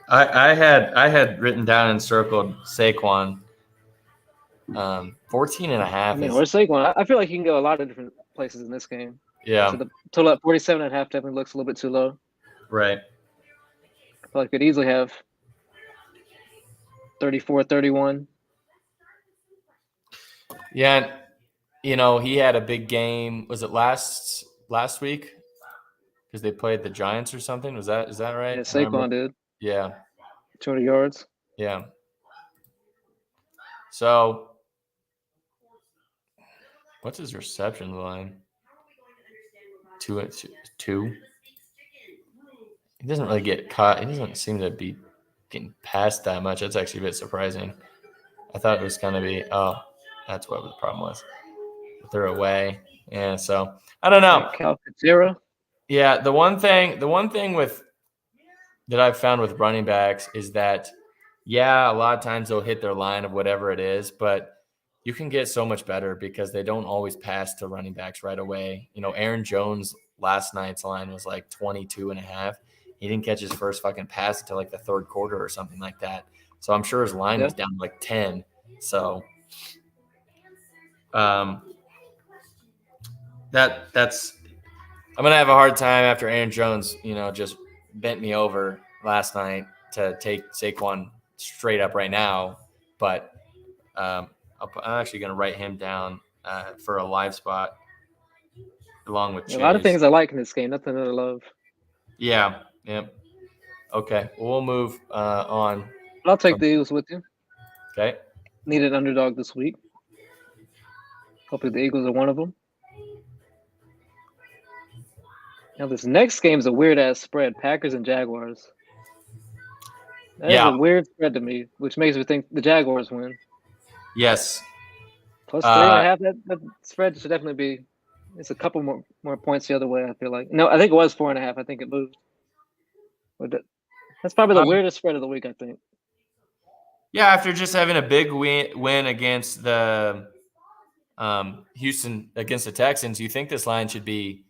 I had written down and circled Saquon. 14 and a half. I mean, or Saquon. I feel like he can go a lot of different places in this game. Yeah. So the total at 47 and a half definitely looks a little bit too low. Right. I feel like could easily have 34, 31. Yeah, he had a big game. Was it last week? Because they played the Giants or something. Is that right? Yeah, Saquon did. Yeah. 200 yards. Yeah. So, what's his reception line? Two. He doesn't really get caught. He doesn't seem to be getting past that much. That's actually a bit surprising. I thought it was going to be. Oh, that's what the problem was. They're away. Yeah. So I don't know. Cal Fitzgerald. Yeah. The one thing with that I've found with running backs is that, yeah, a lot of times they'll hit their line of whatever it is, but you can get so much better because they don't always pass to running backs right away. Aaron Jones last night's line was like 22 and a half. He didn't catch his first fucking pass until like the third quarter or something like that. So I'm sure his line was down to like 10. So that's I'm going to have a hard time after Aaron Jones, just bent me over last night to take Saquon straight up right now. But I'm actually going to write him down for a live spot along with Chase. A lot of things I like in this game. Nothing that I love. Yeah. Yep. Okay. Well, we'll move on. I'll take the Eagles with you. Okay. Need an underdog this week. Hopefully the Eagles are one of them. Now this next game is a weird-ass spread. Packers and Jaguars. That is a weird spread to me, which makes me think the Jaguars win. Yes. Plus 3.5. That spread should definitely be. It's a couple more points the other way. I feel like. No, I think it was 4.5. I think it moved. But that's probably the weirdest spread of the week. I think. Yeah, after just having a big win against the Houston against the Texans, you think this line should be,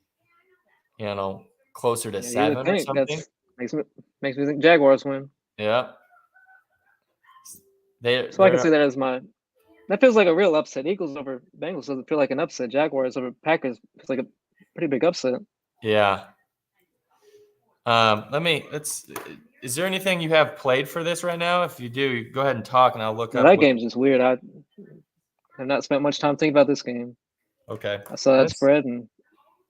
closer to 7 or something. Makes me think Jaguars win. Yeah. So I can see that as that feels like a real upset. Eagles over Bengals doesn't feel like an upset. Jaguars over Packers feels like a pretty big upset. Yeah. Is there anything you have played for this right now? If you do, go ahead and talk and I'll look up. That game's just weird. I have not spent much time thinking about this game. Okay. I saw that spread and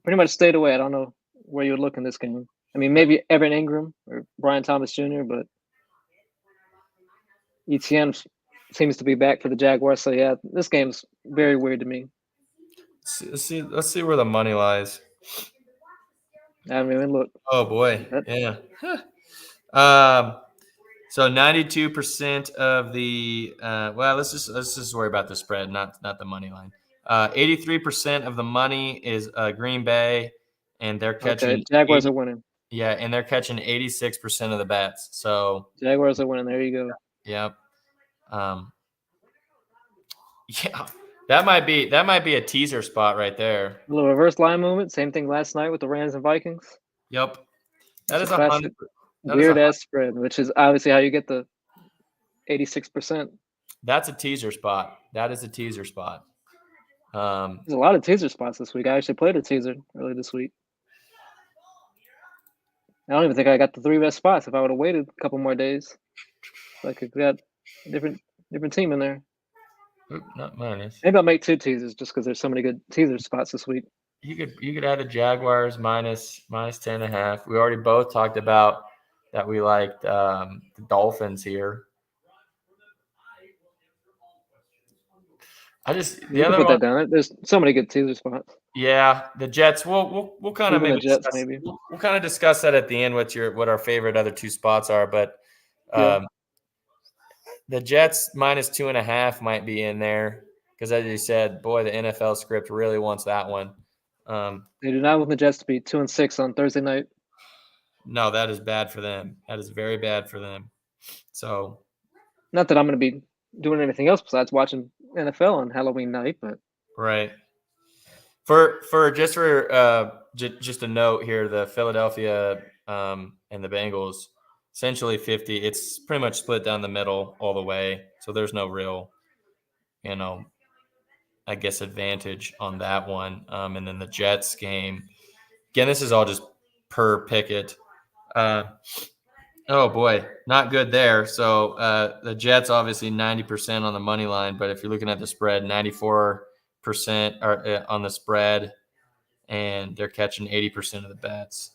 pretty much stayed away. I don't know where you would look in this game. I mean, maybe Evan Ingram or Brian Thomas Jr., but ETN's seems to be back for the Jaguars. So yeah, this game's very weird to me. Let's see where the money lies. I mean, look. Oh boy, That- yeah. So 92% of the well, let's just worry about the spread, not the money line. 83% of the money is Green Bay, and they're catching Okay, Jaguars 80, are winning. yeah, and they're catching 86% of the bets. So Jaguars are winning. There you go. yep, um, yeah, that might be a teaser spot right there. A little reverse line movement. Same thing last night with the Rams and Vikings. Yep, that It's is a classic 100. weird ass spread, which is obviously how you get the 86%. That's a teaser spot. That is a teaser spot. There's a lot of teaser spots this week. I actually played a teaser early this week. I don't even think I got the 3 best spots. If I would have waited a couple more days, so I could get a different team in there. Oop, not minus. Maybe I'll make 2 teasers just because there's so many good teaser spots this week. You could add the Jaguars minus 10.5. We already both talked about that we liked the Dolphins here. You can put that down. There's so many good teaser spots. Yeah, the Jets. We'll kind of Even maybe the Jets, discuss, maybe. we'll kind of discuss that at the end. What our favorite other 2 spots are, but Yeah. the Jets minus 2.5 might be in there because, as you said, boy, the NFL script really wants that one. They do not want the Jets to be 2-6 on Thursday night. No, that is bad for them. That is very bad for them. So, not that I'm going to be doing anything else besides watching NFL on Halloween night, but right. Just a note here, the Philadelphia and the Bengals, essentially 50. It's pretty much split down the middle all the way. So there's no real, I guess, advantage on that one. And then the Jets game, again, this is all just per Pickett. Oh boy, not good there. So the Jets obviously 90% on the money line, but if you're looking at the spread, 94% are on the spread, and they're catching 80% of the bets.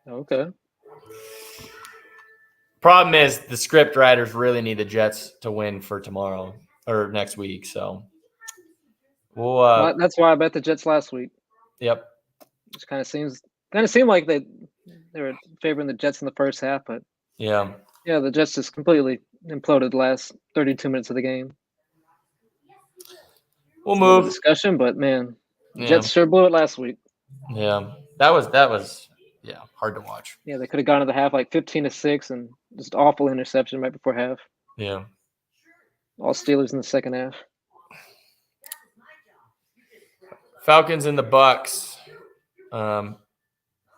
Okay. Problem is the script writers really need the Jets to win for tomorrow or next week. So well, that's why I bet the Jets last week. Yep. Which kind of seemed like they were favoring the Jets in the first half, but yeah, the Jets just completely imploded the last 32 minutes of the game. We'll move discussion, but man, the Jets sure blew it last week. Yeah, that was hard to watch. Yeah, they could have gone to the half like 15-6 and just awful interception right before half. Yeah. All Steelers in the second half. Falcons and the Bucks.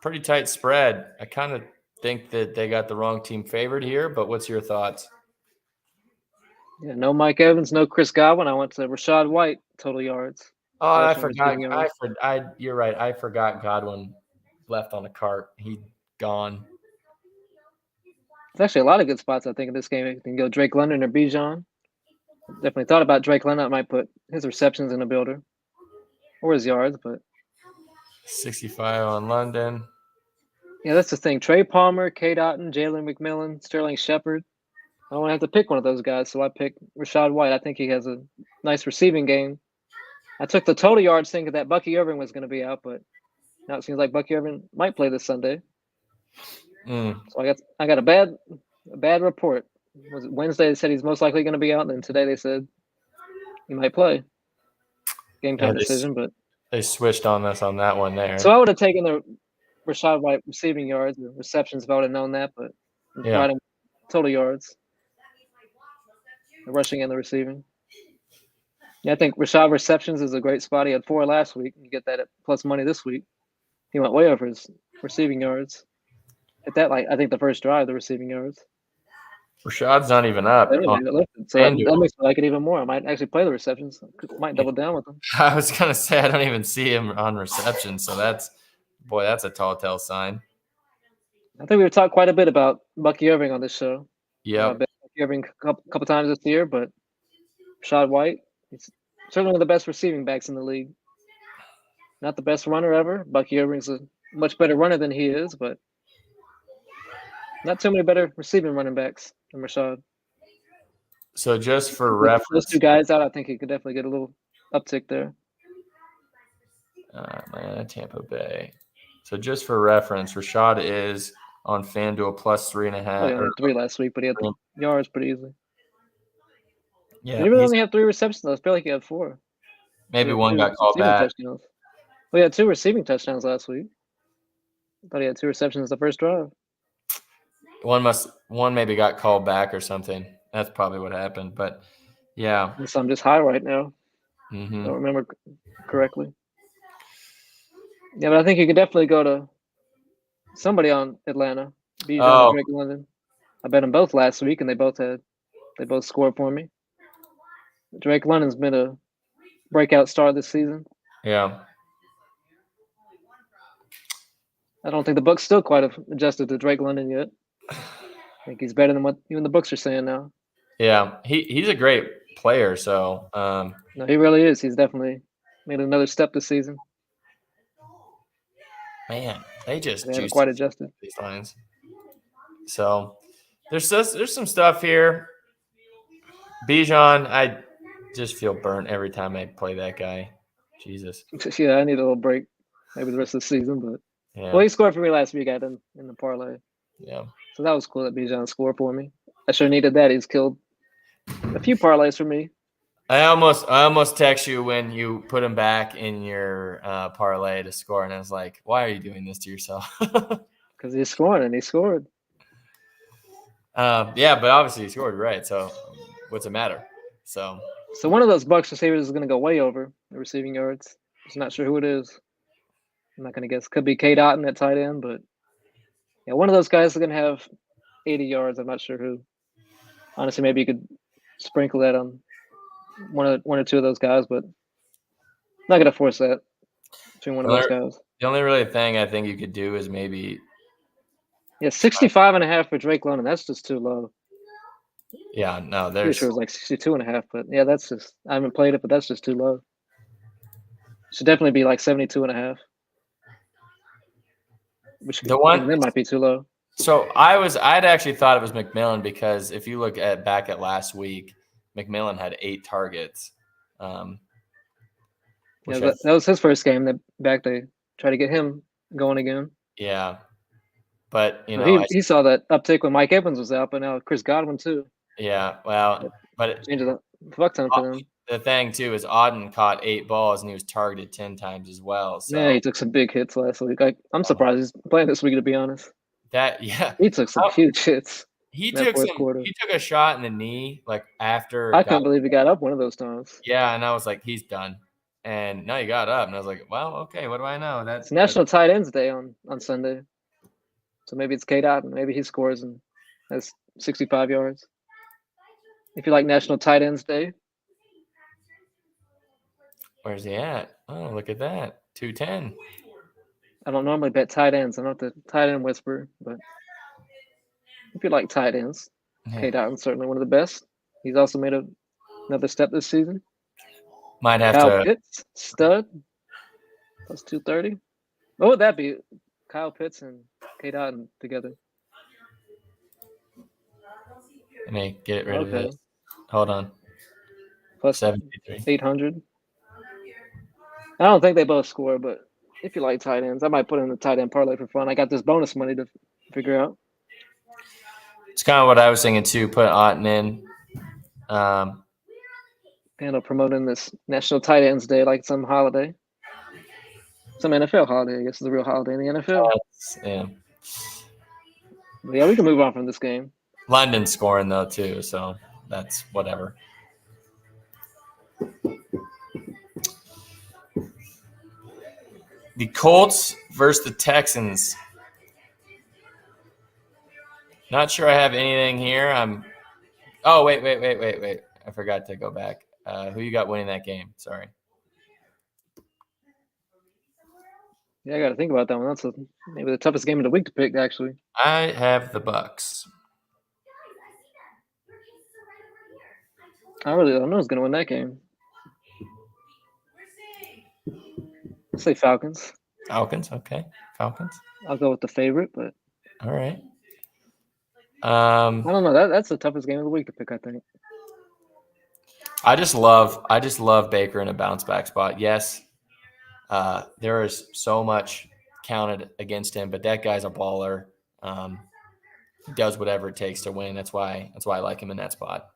Pretty tight spread. I kind of think that they got the wrong team favored here, but what's your thoughts? Yeah, no Mike Evans, no Chris Godwin. I went to Rashad White total yards. Oh, I forgot. You're right. I forgot Godwin left on the cart. He gone. There's actually a lot of good spots, I think, in this game. You can go Drake London or Bijan. Definitely thought about Drake London. I might put his receptions in the builder or his yards, but 65 on London. Yeah, that's the thing. Trey Palmer, K. Dotton, Jalen McMillan, Sterling Shepard. I don't want to have to pick one of those guys, so I picked Rashad White. I think he has a nice receiving game. I took the total yards thinking that Bucky Irving was going to be out, but now it seems like Bucky Irving might play this Sunday. So I got a bad report. Was it Wednesday they said he's most likely going to be out, and then today they said he might play. Game time decision, but they switched on us on that one there. So I would have taken the Rashad White receiving yards or receptions if I would have known that, but providing total yards, the rushing and the receiving. Yeah, I think Rashad receptions is a great spot. He had 4 last week. You get that at plus money this week. He went way over his receiving yards. At that, I think the first drive, the receiving yards. Rashad's not even up. So that makes me like it even more. I might actually play the receptions. Might double down with them. I was gonna say I don't even see him on reception, so that's a tall tale sign. I think we've talked quite a bit about Bucky Irving on this show. Yeah, Bucky Irving a couple times this year, but Rashad White, he's certainly one of the best receiving backs in the league. Not the best runner ever. Bucky Irving's a much better runner than he is, but not too many better receiving running backs than Rashad. So just for With those reference, two guys out, I think he could definitely get a little uptick there. Atlanta, Tampa Bay. So just for reference, Rashad is on FanDuel plus 3.5. Oh, he only had 3 last week, but he had the yards pretty easily. Yeah, Did he really only have 3 receptions? I feel like he had 4. maybe He had one 2 got called receiving back. touchdowns. Well, he had 2 receiving touchdowns last week. I thought he had 2 receptions the first drive. One maybe got called back or something. That's probably what happened. But yeah. Unless I'm just high right now. Mm-hmm. Don't remember correctly. Yeah, but I think you could definitely go to somebody on Atlanta. Bijan or Drake London. I bet them both last week, and they both scored for me. Drake London's been a breakout star this season. Yeah. I don't think the books still quite have adjusted to Drake London yet. I think he's better than what even the books are saying now. Yeah, he's a great player. So no, he really is. He's definitely made another step this season. Man, they haven't quite adjusted these lines. So there's some stuff here. Bijan, I just feel burnt every time I play that guy. Jesus. Yeah, I need a little break, maybe the rest of the season. But yeah. Well, he scored for me last week. I had him in the parlay. Yeah. So that was cool that Bijan scored for me. I sure needed that. He's killed a few parlays for me. I almost text you when you put him back in your parlay to score, and I was like, "Why are you doing this to yourself?" Because he's scoring, and he scored. Yeah, but obviously he scored, right? So what's the matter? So one of those Bucks receivers is going to go way over the receiving yards. Just not sure who it is. I'm not going to guess. Could be K. Dotton at tight end, but yeah, one of those guys is going to have 80 yards. I'm not sure who. Honestly, maybe you could sprinkle that on one or two of those guys, but I'm not going to force that between one of those guys. The only really thing I think you could do is maybe 65.5 for Drake London. That's just too low. Yeah, no, Pretty there's sure it was like 62.5, but yeah, that's just I haven't played it, but that's just too low. Should definitely be like 72.5. Which that might be too low. So I'd actually thought it was McMillan because if you look back at last week, McMillan had 8 targets. Yeah, that was his first game. They tried to get him going again. Yeah, but he saw that uptick when Mike Evans was out, but now Chris Godwin too. Yeah, well, but it changes a fuck ton for them. The thing too is Auden caught 8 balls and he was targeted 10 times as well. So yeah, he took some big hits last week. I'm surprised he's playing this week, to be honest. He took some huge hits. He took a shot in the knee like after. I couldn't believe he got up one of those times. Yeah, and I was like, he's done. And now he got up, and I was like, well, okay, what do I know? It's National Tight Ends Day on Sunday, so maybe it's K. Dot, and maybe he scores and has 65 yards. If you like National Tight Ends Day. Where's he at? Oh, look at that. 210. I don't normally bet tight ends. I'm not the tight end whisperer, but if you like tight ends, K. Dotton's certainly one of the best. He's also made another step this season. Might have Kyle Pitts, stud, plus 230. What would that be? Kyle Pitts and K. Dotton together. Let me get rid of this. Hold on. Plus 73. 800. I don't think they both score, but if you like tight ends, I might put in the tight end parlay for fun. I got this bonus money to figure out. It's kind of what I was thinking too. Put Otten in. And promoting this National Tight Ends Day like some holiday. Some NFL holiday, I guess, is a real holiday in the NFL. Yeah. But yeah, we can move on from this game. London's scoring though too, so that's whatever. The Colts versus the Texans. Not sure I have anything here. Oh, wait. I forgot to go back. Who you got winning that game? Sorry. Yeah, I got to think about that one. That's maybe the toughest game of the week to pick, actually. I have the Bucks. I really don't know who's going to win that game. I'll say Falcons. Falcons, okay. Falcons. I'll go with the favorite, but. All right. I don't know. That's the toughest game of the week to pick, I think. I just love Baker in a bounce back spot. Yes, there is so much counted against him, but that guy's a baller. He does whatever it takes to win. That's why I like him in that spot.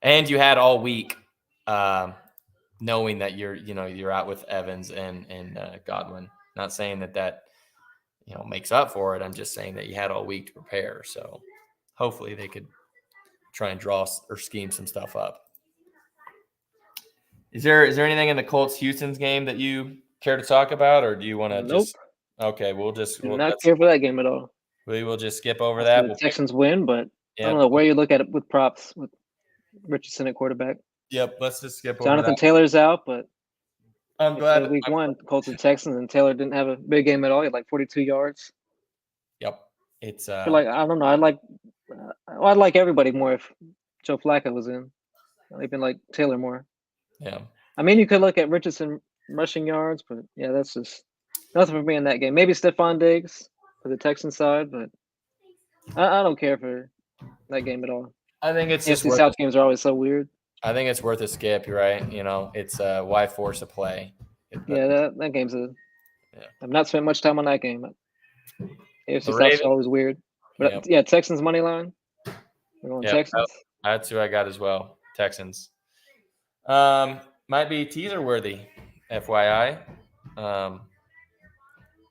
And you had all week, knowing that you're out with Evans and Godwin. Not saying that makes up for it. I'm just saying that you had all week to prepare. So hopefully they could try and draw or scheme some stuff up. Is there anything in the Colts Houston's game that you care to talk about, or do you want to Nope. just? Okay, we'll not care for that game at all. We will just skip over After that. the Texans win, but Yep. I don't know where you look at it with props with Richardson at quarterback. Yep, let's just skip over Jonathan that. Taylor's out, but I'm glad. week one, Colts and Texans, and Taylor didn't have a big game at all. He had like 42 yards. Yep, it's I feel like I don't know. I'd like everybody more if Joe Flacco was in. I'd even like Taylor more. yeah. I mean, you could look at Richardson rushing yards, but yeah, that's just nothing for me in that game. Maybe Stephon Diggs for the Texans side, but I don't care for that game at all. I think it's just AFC South games are always so weird. I think it's worth a skip. You're right. It's why force a play. Yeah, that game's I've not spent much time on that game. AFC South's always weird. But yeah, Texans money line. We're going Texans. That's who I got as well. Texans. Might be teaser worthy, FYI.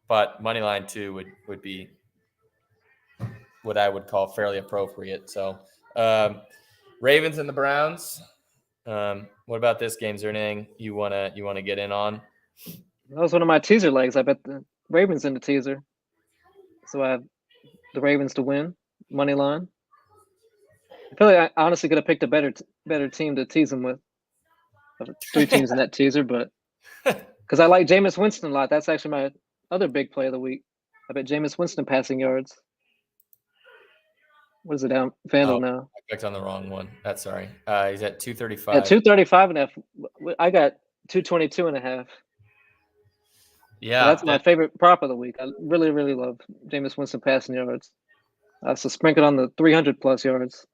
But money line too would be what I would call fairly appropriate. So, Ravens and the Browns. What about this game? Is there anything you wanna get in on? That was one of my teaser legs. I bet the Ravens in the teaser. So I have the Ravens to win, money line. I feel like I honestly could have picked a better team to tease them with. 3 teams in that teaser, but because I like Jameis Winston a lot. That's actually my other big play of the week. I bet Jameis Winston passing yards. What is it down? FanDuel now. I clicked on the wrong one. That's sorry. He's at 235. Yeah, 235.5. I got 222.5. Yeah, so that's my favorite prop of the week. I really, really love Jameis Winston passing yards. So sprinkle on the 300 plus yards.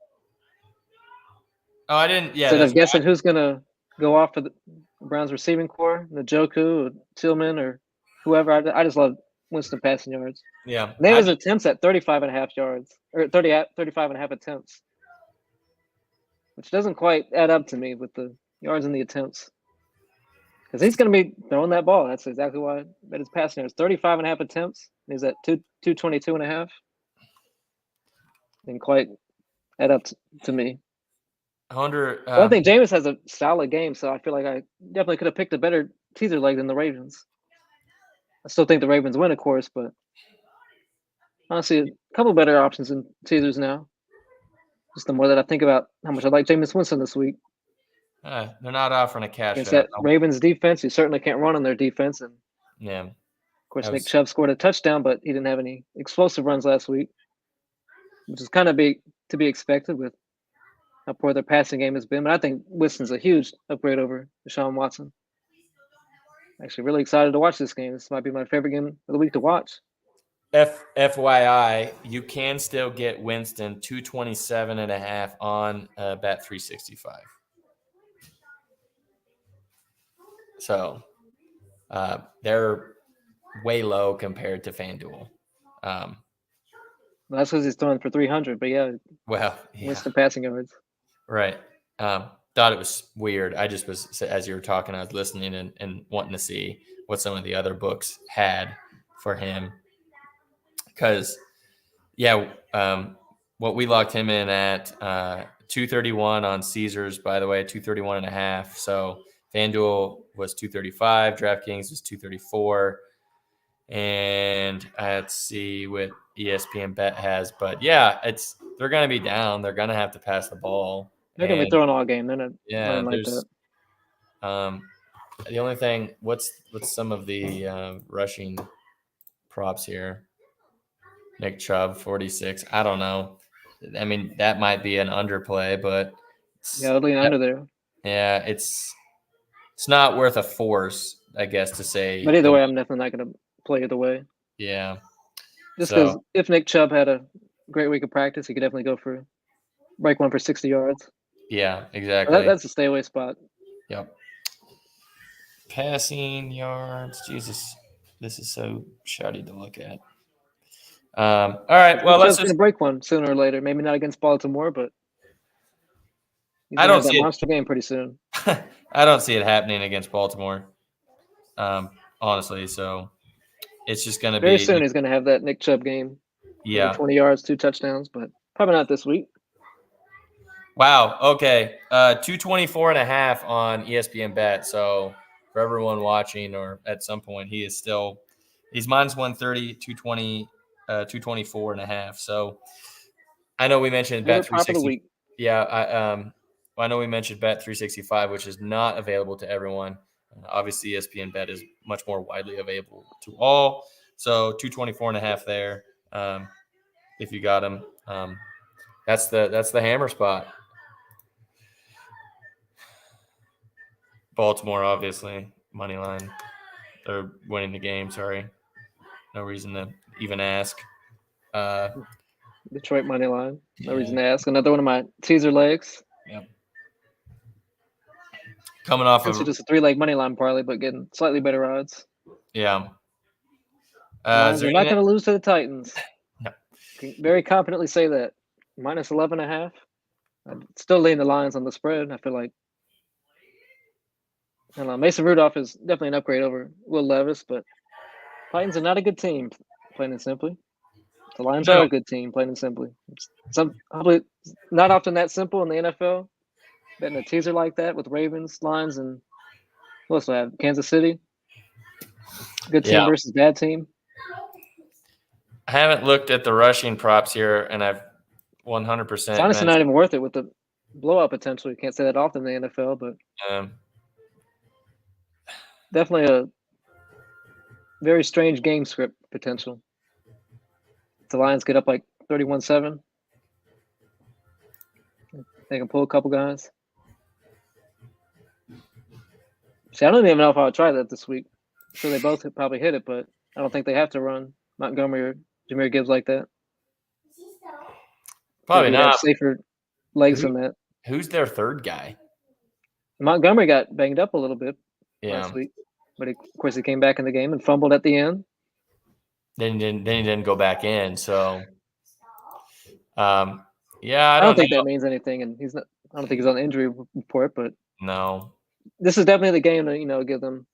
Oh, I didn't. Yeah. Instead of guessing who's gonna go off for the Browns receiving core, Njoku or Tillman or whoever. I just love Winston passing yards. Yeah. And his attempts at 35.5 yards or 35.5 attempts, which doesn't quite add up to me with the yards and the attempts. Because he's going to be throwing that ball. That's exactly why I bet his passing yards. 35.5 attempts. And he's at 222.5. Didn't quite add up to me. I wonder. I think Jameis has a solid game, so I feel like I definitely could have picked a better teaser leg than the Ravens. I still think the Ravens win, of course, but honestly, a couple better options in teasers now. Just the more that I think about how much I like Jameis Winston this week. They're not offering a cash Against out. that Ravens defense, you certainly can't run on their defense. And yeah, of course, Nick Chubb scored a touchdown, but he didn't have any explosive runs last week, which is kind of to be expected with how poor their passing game has been. But I think Winston's a huge upgrade over Deshaun Watson. Actually, really excited to watch this game. This might be my favorite game of the week to watch. FYI, you can still get Winston 227.5 on Bet365. So they're way low compared to FanDuel. That's because he's throwing for 300, but yeah. Winston passing yards. Right. Thought it was weird. I just was, as you were talking, I was listening and wanting to see what some of the other books had for him. Because, what we locked him in at 231 on Caesars, by the way, 231.5. So FanDuel was 235, DraftKings was 234, and let's see what ESPN Bet has. But yeah, they're going to be down. They're going to have to pass the ball. They're going to be throwing all game. They're not like there's that. The only thing. What's some of the rushing props here? Nick Chubb 46. I don't know. I mean, that might be an underplay, but I'll lean under there. Yeah, it's not worth a force, I guess, to say. But either way, I'm definitely not going to play either way. Yeah. Just because if Nick Chubb had a great week of practice, he could definitely break one for 60 yards. Yeah, exactly. That's a stay away spot. Yep. Passing yards. Jesus, this is so shoddy to look at. All right. Well, let's Chubb's going just. to break one sooner or later. Maybe not against Baltimore, but he's I going to don't have that see it. monster game pretty soon. I don't see it happening against Baltimore. Honestly, so it's just going to Very be. soon he's going to have that Nick Chubb game. Yeah. 20 yards, 2 touchdowns, but probably not this week. Wow. Okay. 224.5 on ESPN Bet. So for everyone watching or at some point, he's minus 130, 220, 224.5. So I know we mentioned Bet Favorite prop of the 360. week. Yeah. I know we mentioned Bet 365, which is not available to everyone. Obviously, ESPN Bet is much more widely available to all. So 224.5 there. If you got them, that's the hammer spot. Baltimore, obviously, money line. They're winning the game. Sorry, no reason to even ask. Detroit money line. No Yeah. reason to ask. Another one of my teaser legs. Yep. Coming off It's of just a 3-leg money line parlay, but getting slightly better odds. yeah. Lions are not going to lose to the Titans. No. Can very confidently say that. Minus 11.5. I'd still lean the Lions on the spread. I feel like I don't know. Mason Rudolph is definitely an upgrade over Will Levis, but Titans are not a good team, plain and simply. The Lions are a good team, plain and simply. Probably not often that simple in the NFL. Betting a teaser like that with Ravens, Lions, and who else do I have? Kansas City. Good team versus bad team. I haven't looked at the rushing props here, and I've 100%. It's honestly not even worth it with the blowout potential. You can't say that often in the NFL, but definitely a very strange game script potential. If the Lions get up like 31-7, they can pull a couple guys. See, I don't even know if I would try that this week. I'm sure they both probably hit it, but I don't think they have to run Montgomery or Jahmyr Gibbs like that. Probably not. Safer legs than that. Who's their third guy? Montgomery got banged up a little bit last week, but of course he came back in the game and fumbled at the end. Then he didn't go back in. So, I don't think that means anything, and I don't think he's on the injury report, but no. This is definitely the game to give them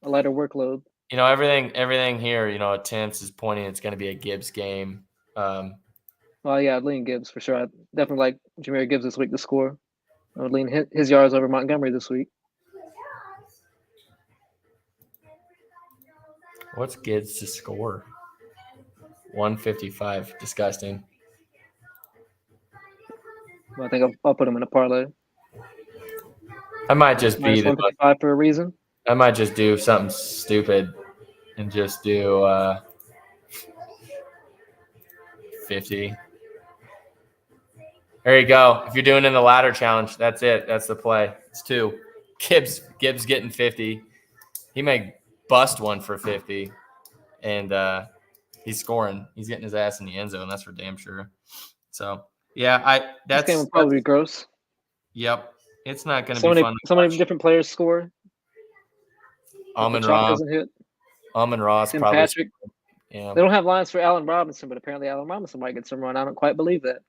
a lighter workload. Everything here, attempts is pointing it's going to be a Gibbs game. Well, yeah, I'd lean Gibbs for sure. I definitely like Jahmyr Gibbs this week to score. I would lean his yards over Montgomery this week. What's Gibbs to score? 155. Disgusting. Well, I think I'll put him in a parlay. I might just be 155 for a reason. I might just do something stupid and just do 50. There you go. If you're doing in the ladder challenge, that's it. That's the play. It's 2. Gibbs getting 50. He may bust one for 50, and he's scoring. He's getting his ass in the end zone. That's for damn sure. So yeah, this game will probably be gross. Yep, it's not going to be fun. So many different players score. Amon-Ra is Tim probably. Patrick. Yeah. They don't have lines for Allen Robinson, but apparently Allen Robinson might get some run. I don't quite believe that.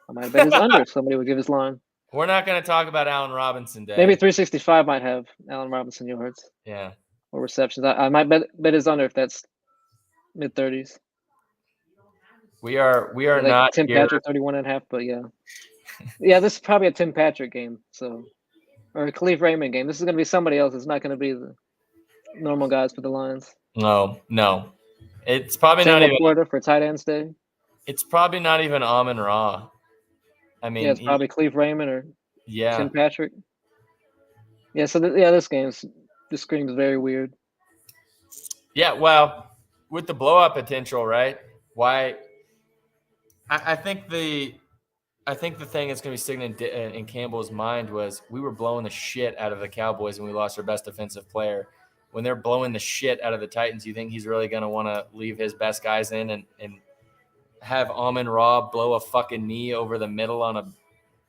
I might bet his under if somebody would give his line. We're not going to talk about Allen Robinson Day. Maybe 365 might have Allen Robinson yards. Yeah. Or receptions. I might bet his under if that's mid-30s. We are not Tim Patrick 31.5, but yeah. Yeah, this is probably a Tim Patrick game, or a Khalif Raymond game. This is going to be somebody else. It's not going to be the normal guys for the Lions. No. It's probably not even Florida for tight ends day. It's probably not even Amon-Ra. I mean, it's probably Khalif Raymond or Tim Patrick. Yeah, so this game just screams very weird. Yeah, well, with the blow-up potential, right? Why? I think the thing that's going to be sticking in Campbell's mind was we were blowing the shit out of the Cowboys and we lost our best defensive player. When they're blowing the shit out of the Titans, you think he's really going to want to leave his best guys in and have Amon-Ra blow a fucking knee over the middle on a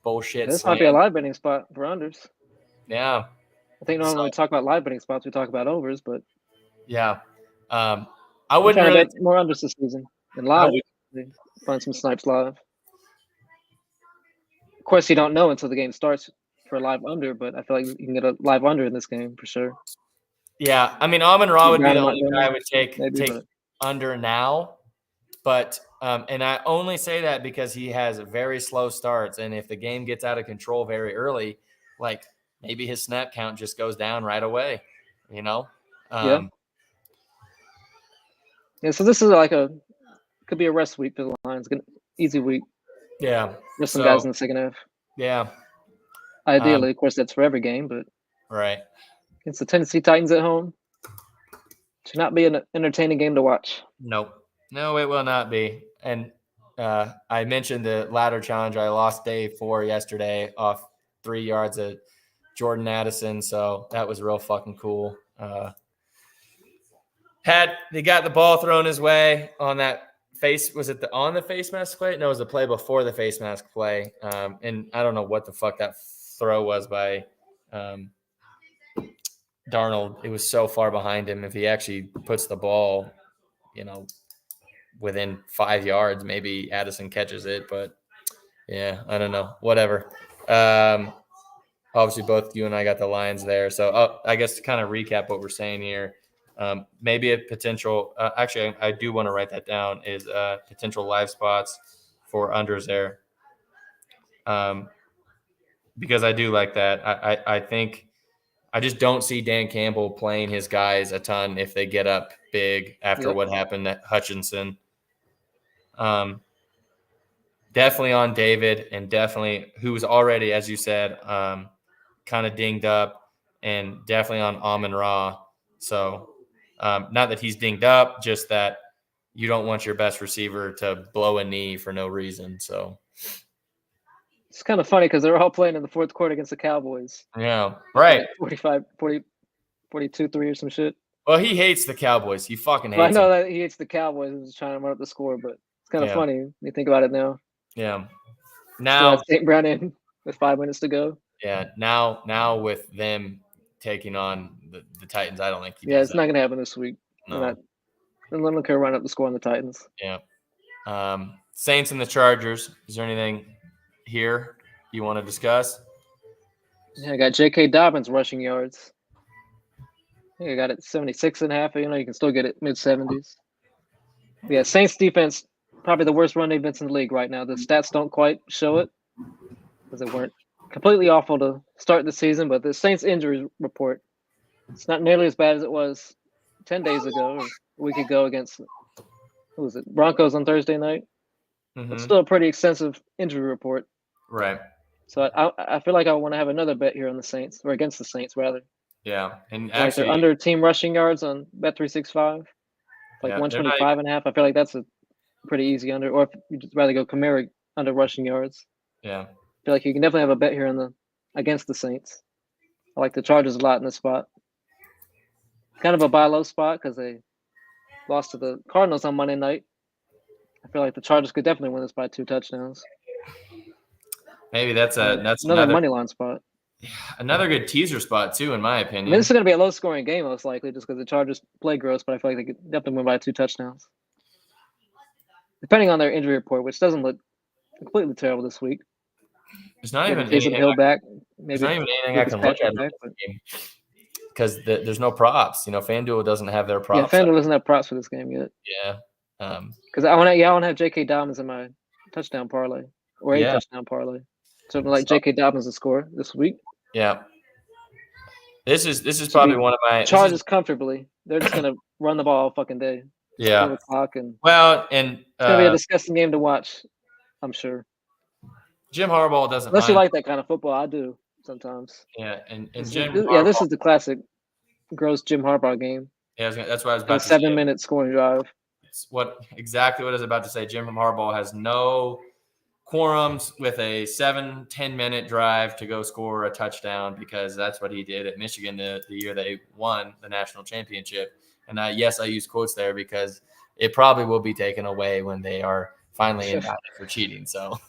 bullshit. This slam. might be a live betting spot for unders. Yeah. I think normally when we talk about live betting spots, we talk about overs, but Yeah. I I'm wouldn't trying to really. bet more unders this season. And I live, would- find some snipes live. Of course, you don't know until the game starts for a live under, but I feel like you can get a live under in this game for sure. Yeah. I mean, Amon Ra would be Brown the and only guy I Montgomery, would take maybe, but under now. But and I only say that because he has very slow starts, and if the game gets out of control very early, like maybe his snap count just goes down right away. You know. yeah. So this is could be a rest week for the Lions. Easy week. Yeah. There's some guys in the second half. Yeah. Ideally, of course, that's for every game, but Right. against the Tennessee Titans at home, should not be an entertaining game to watch. Nope. No, it will not be. And I mentioned the ladder challenge. I lost day 4 yesterday off 3 yards at Jordan Addison, so that was real fucking cool. They got the ball thrown his way on that face. Was it on the face mask play? No, it was the play before the face mask play. And I don't know what the fuck that throw was by Darnold. It was so far behind him. If he actually puts the ball, within 5 yards, maybe Addison catches it. But yeah, I don't know. Whatever. Obviously, both you and I got the Lions there. So I guess to kind of recap what we're saying here, maybe a potential actually, I do want to write that down, is potential live spots for unders there. Because I do like that. I think I just don't see Dan Campbell playing his guys a ton if they get up big after what happened at Hutchinson. Definitely on David, and definitely who was already, as you said, kind of dinged up, and definitely on Amon-Ra. So not that he's dinged up, just that you don't want your best receiver to blow a knee for no reason. So it's kind of funny because they're all playing in the fourth quarter against the Cowboys. yeah, right. Like 45, 40, 42-3 or some shit. Well, he hates the Cowboys. He fucking hates I know them. that he hates the Cowboys and is trying to run up the score, but it's kind of funny when you think about it now. Yeah. Still Now, has St. Brown in with 5 minutes to go. yeah. Now with them taking on the Titans, I don't think he Yeah, does it's not going to happen this week. No. They don't care run up the score on the Titans. Yeah. Saints and the Chargers. Is there anything here you want to discuss? Yeah, I got J.K. Dobbins rushing yards. I think I got it 76.5. You can still get it mid-70s. Yeah, Saints defense, probably the worst run defense in the league right now. The stats don't quite show it because they weren't completely awful to start the season, but the Saints injury report, it's not nearly as bad as it was 10 days ago or a week ago against, who was it, Broncos on Thursday night. Mm-hmm. It's still a pretty extensive injury report. Right. So I feel like I want to have another bet here on the Saints, or against the Saints, rather. Yeah. And Like actually, they're under team rushing yards on Bet365, like 125.5. I feel like that's a pretty easy under. Or if you'd just rather go Kamara under rushing yards. Yeah. I feel like you can definitely have a bet here against the Saints. I like the Chargers a lot in this spot. Kind of a buy low spot because they lost to the Cardinals on Monday night. I feel like the Chargers could definitely win this by 2 touchdowns. Maybe that's another money line spot. Another good teaser spot too, in my opinion. I mean, this is going to be a low scoring game most likely, just because the Chargers play gross, but I feel like they could definitely win by 2 touchdowns, depending on their injury report, which doesn't look completely terrible this week. There's not even anything back. Maybe there's not even anything I can look at because there's no props. FanDuel doesn't have their props. Yeah, FanDuel doesn't have props for this game yet. Yeah. Because I want to have J.K. Dobbins in my touchdown parlay or a touchdown parlay. So like J.K. Dobbins to score this week. Yeah. This is probably one of my Chargers comfortably. They're just gonna run the ball all fucking day. Yeah. 12 o'clock and it's gonna be a disgusting game to watch, I'm sure. Jim Harbaugh doesn't unless you like that kind of football. I do sometimes. Yeah, and this Jim is the classic gross Jim Harbaugh game. Yeah, that's what I was about to say. 7-minute scoring drive. It's exactly what I was about to say. Jim Harbaugh has no quorums with a 7-10 minute drive to go score a touchdown, because that's what he did at Michigan the year they won the national championship. And I use quotes there because it probably will be taken away when they are finally indicted for cheating. So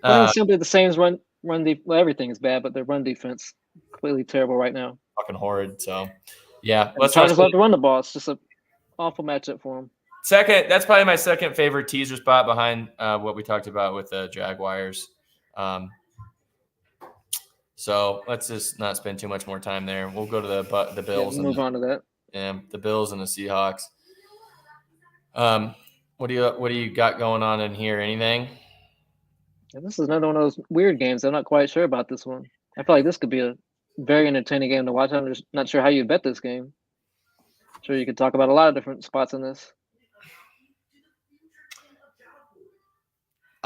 I think it's simply the Saints run well, everything is bad, but their run defense completely terrible right now. Fucking horrid. So, yeah. And the Chargers love to run the ball. It's just an awful matchup for them. Second, that's probably my second favorite teaser spot behind what we talked about with the Jaguars. So let's just not spend too much more time there. We'll go to the Bills. Move on to that. Yeah, the Bills and the Seahawks. What do you got going on in here? Anything? Yeah, this is another one of those weird games. I'm not quite sure about this one. I feel like this could be a very entertaining game to watch. I'm just not sure how you bet this game. I'm sure you could talk about a lot of different spots in this.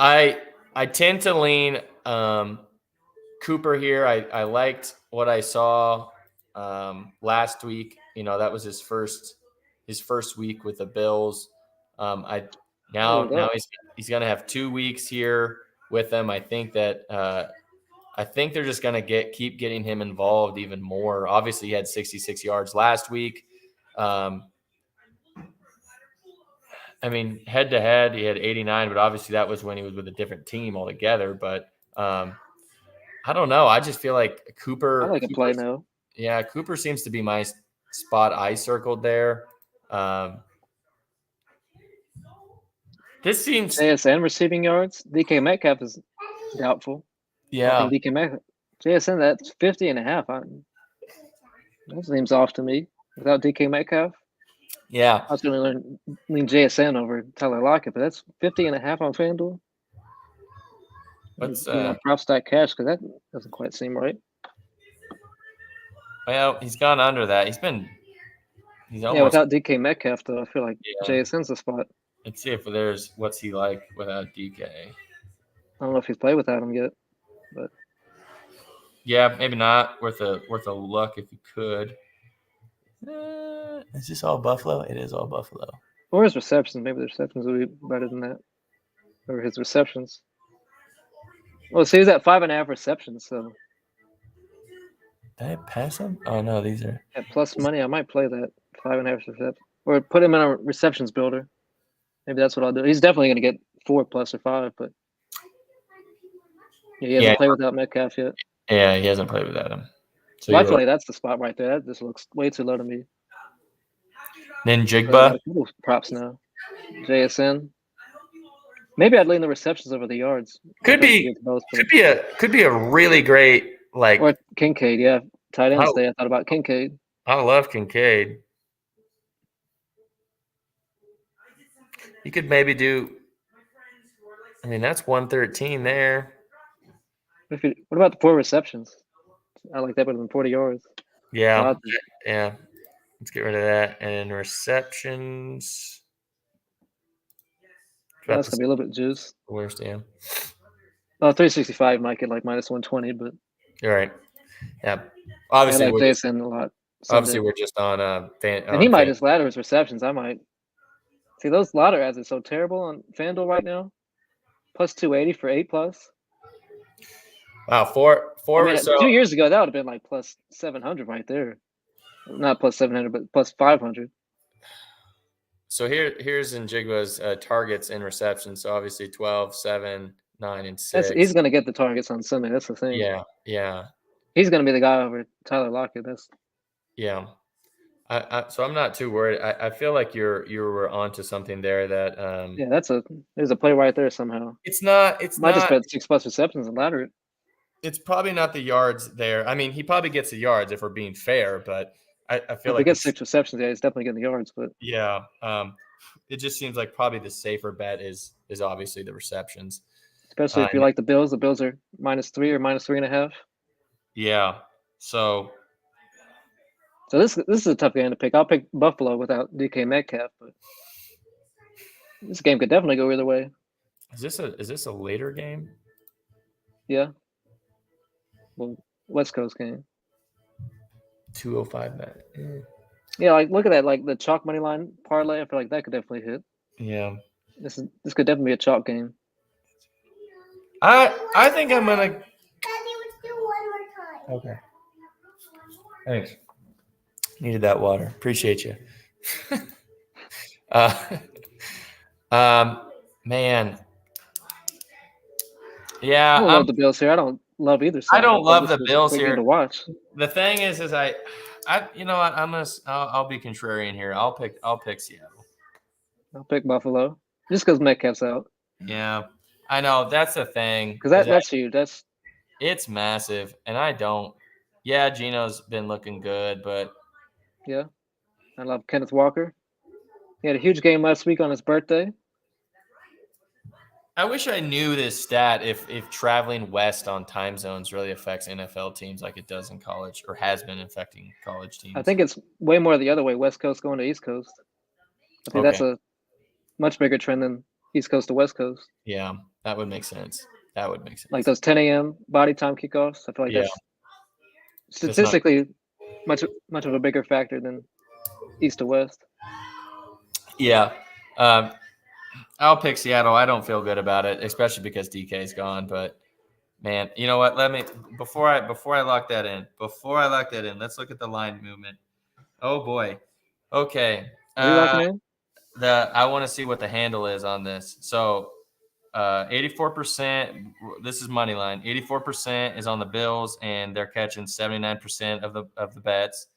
I tend to lean Cooper here. I liked what I saw last week. That was his first week with the Bills. Now he's gonna have 2 weeks here with them. I think that I think they're just gonna keep getting him involved even more. Obviously, he had 66 yards last week. I mean, head to head, he had 89, but obviously that was when he was with a different team altogether. But I don't know. I just feel like Cooper. I like a play now. Yeah, Cooper seems to be my spot I circled there. This seems JSN receiving yards. DK Metcalf is doubtful. Yeah. I think DK Metcalf. JSN, that's 50.5. That seems off to me. Without DK Metcalf. Yeah. I was going to lean JSN over Tyler Lockett, but that's 50.5 on FanDuel. What's prop stack cash because that doesn't quite seem right. Well, he's gone under that. He's almost without DK Metcalf though. I feel like JSN's the spot. Let's see if what's he like without DK. I don't know if he's played without him yet, but yeah, maybe not worth a look if you could. Is this all Buffalo? It is all Buffalo. Or his receptions. Maybe the receptions would be better than that. Or his receptions. Well, so he's at 5.5 receptions. So did I pass him? Oh no, these are at plus money. I might play that 5.5 receptions, or put him in a receptions builder. Maybe that's what I'll do. He's definitely going to get 4 plus or 5, but he hasn't played without Metcalf yet. Yeah, he hasn't played without him. So I feel like that's the spot right there. That just looks way too low to me. Then Jigba. Props now. JSN. Maybe I'd lean the receptions over the yards. Could be a really great or Kincaid, yeah. Tight ends day. I thought about Kincaid. I love Kincaid. You could maybe do. I mean, that's 113 there. What about the 4 receptions? I like that better than 40 yards. Yeah, yeah. Let's get rid of that. And receptions. That's gonna be a little bit juice. Worst, yeah. Well, 365 might get like minus 120, but you're right. Yeah, obviously I like Jason a lot. Obviously, we're just on and he might just ladder his receptions. I might see those ladder ads are so terrible on FanDuel right now. Plus 280 for 8 plus. Wow, four. 2 years ago that would have been like plus 700 right there. Not plus 700, but plus 500. So here's Njigba's targets and receptions. So obviously 12, 7, 9, and 6. He's going to get the targets on Sunday. That's the thing. Yeah. He's going to be the guy over Tyler Lockett. Yeah. So I'm not too worried. I feel like you were onto something there that. There's a play right there somehow. It's not. Might just bet 6 plus receptions and ladder it. It's probably not the yards there. I mean, he probably gets the yards if we're being fair, but I feel like if he gets 6 receptions, yeah, he's definitely getting the yards. But yeah, it just seems like probably the safer bet is obviously the receptions, especially if you like the Bills. The Bills are -3 or -3.5. Yeah, so this is a tough game to pick. I'll pick Buffalo without DK Metcalf, but this game could definitely go either way. Is this a later game? Yeah. Well, West Coast game. 205 bet. Yeah, like look at that, like the chalk money line parlay. I feel like that could definitely hit. Yeah. This could definitely be a chalk game. I think I'm gonna. Daddy, let's do one more time. Okay. Thanks. Needed that water. Appreciate you. Man. Yeah, I don't love the Bills here. I don't love either side. I don't but love this the was a Bills great game here. to watch. The thing is I you know what? I'll be contrarian here. I'll pick Seattle. I'll pick Buffalo just because Metcalf's out. Yeah, I know that's the thing. Because that's huge. It's massive, and I don't. Yeah, Gino's been looking good, but yeah. I love Kenneth Walker. He had a huge game last week on his birthday. I wish I knew this stat if traveling west on time zones really affects NFL teams like it does in college or has been affecting college teams. I think it's way more the other way, West Coast going to East Coast. I think that's a much bigger trend than East Coast to West Coast. Yeah, that would make sense. Like those 10 a.m. body time kickoffs. I feel like that's statistically much of a bigger factor than East to West. Yeah. I'll pick Seattle. I don't feel good about it, especially because DK's gone. But man, you know what? Let me before I lock that in. Let's look at the line movement. Oh boy. Okay. Are you locking in? I want to see what the handle is on this. So 84%. This is money line. 84% is on the Bills, and they're catching 79% of the bets.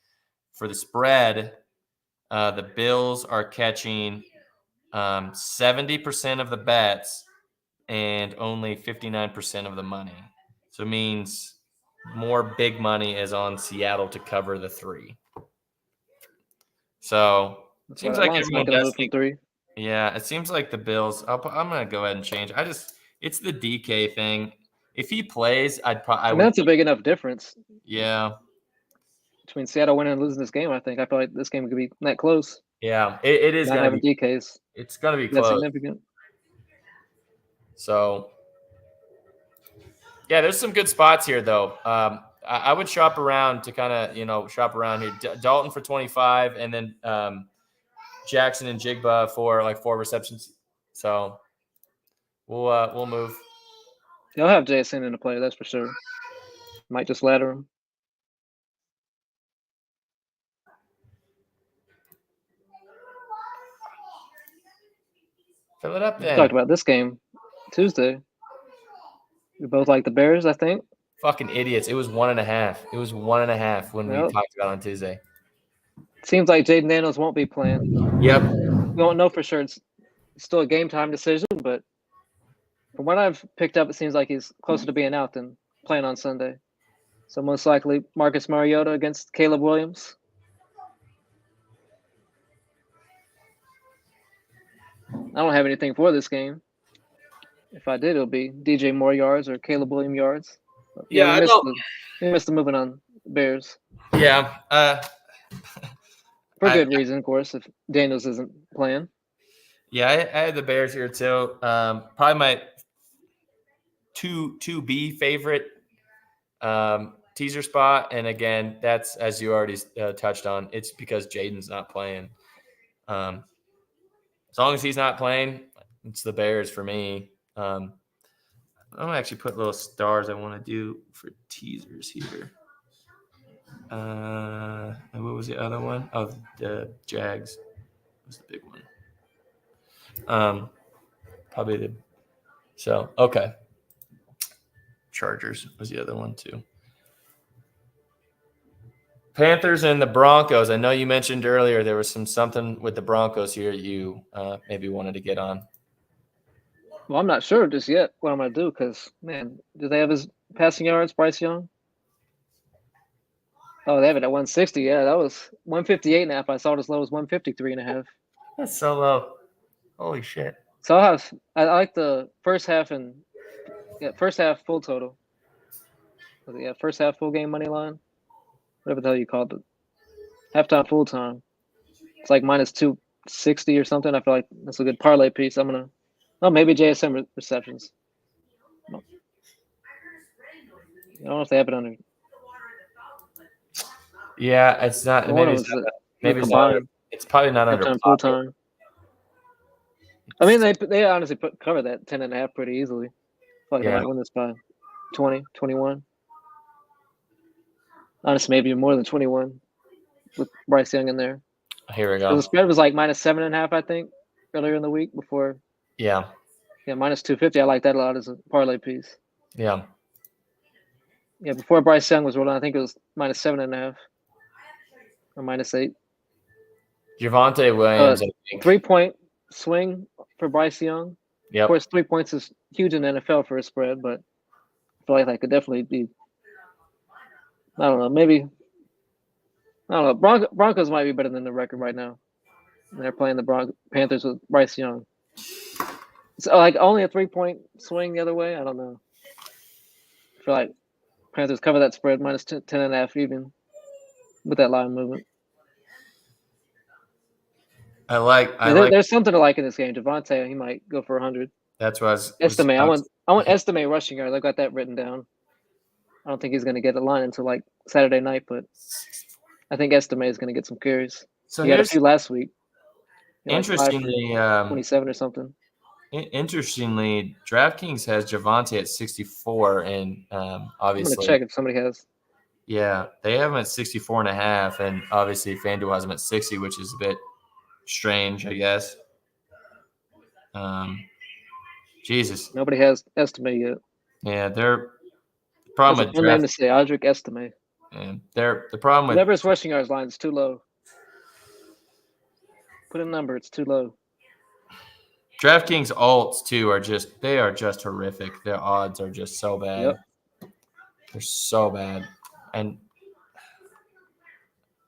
For the spread, the Bills are catching 70% of the bets and only 59% of the money. So it means more big money is on Seattle to cover the 3. So it seems like everyone does think 3. Yeah, it seems like the Bills. I'm gonna go ahead and change. It's the DK thing. If he plays, That's a big enough difference. Yeah. Between Seattle winning and losing this game, I feel like this game could be that close. Yeah, it is not having DKs. It's gonna be That's close. significant. So, yeah, there's some good spots here, though. I would shop around to kind of shop around here. Dalton for 25, and then Jackson and Jigba for like 4 receptions. So we'll move. They'll have JSN in the play, that's for sure. Might just ladder him. Fill it up then. We talked about this game Tuesday. We both like the Bears, I think. Fucking idiots. It was 1.5. It was 1.5 when we talked about it on Tuesday. Seems like Jaden Daniels won't be playing. Yep. We don't know for sure. It's still a game time decision, but from what I've picked up, it seems like he's closer to being out than playing on Sunday. So most likely Marcus Mariota against Caleb Williams. I don't have anything for this game. If I did, it'll be DJ Moore yards or Caleb Williams yards. Yeah, we missed the movement on Bears. Yeah. For good reason, of course, if Daniels isn't playing. Yeah, I had the Bears here too. Probably my 2B favorite teaser spot. And again, that's, as you already touched on, it's because Jaden's not playing. As long as he's not playing, it's the Bears for me. I'm going to actually put little stars I want to do for teasers here. And what was the other one? Oh, the Jags was the big one. Probably okay. Chargers was the other one too. Panthers and the Broncos. I know you mentioned earlier there was something with the Broncos here you maybe wanted to get on. Well, I'm not sure just yet what I'm going to do because, man, do they have his passing yards, Bryce Young? Oh, they have it at 160. Yeah, that was 158.5. I saw it as low as 153.5. That's so low. Holy shit. So I like the first half full total. Yeah, first half full game money line. Whatever the hell you called it. Halftime full time. It's like minus 260 or something. I feel like that's a good parlay piece. Maybe JSM receptions. I don't know if they have it under. Yeah, it's not. Maybe it's probably not under full time. I mean, they honestly cover that 10.5 pretty easily. I feel like they might win this by 20, 21. Honestly, maybe more than 21 with Bryce Young in there. Here we go. The spread was like minus 7.5, I think, earlier in the week before. Yeah. Yeah, minus 250. I like that a lot as a parlay piece. Yeah. Yeah, before Bryce Young was rolling, I think it was -7.5 or -8. Javonte Williams, I think. 3-point swing for Bryce Young. Of Yep. course, 3 points is huge in the NFL for a spread, but I feel like that could definitely be. I don't know. Maybe. I don't know. Broncos might be better than the record right now. They're playing the Panthers with Bryce Young. So, like, only a 3-point swing the other way? I don't know. I feel like Panthers cover that spread -10.5 even with that line movement. There's something to like in this game. Javonte, he might go for 100. That's what I was Estimate. I want estimate rushing yards. I've got that written down. I don't think he's going to get a line until like Saturday night, but I think Estimate is going to get some carries. So he had a few last week. Interestingly, 27 or something. Interestingly, DraftKings has Javonte at 64, and obviously, I'm going to check if somebody has. Yeah, they have him at 64.5, and obviously FanDuel has him at 60, which is a bit strange, I guess. Jesus. Nobody has Estimate yet. Yeah, they're the problem with draft. Name to say Audric Estimate. And they're the problem with whatever his rushing yards line is too low. Put a number; it's too low. DraftKings alts too are just horrific. Their odds are just so bad. Yep. They're so bad, and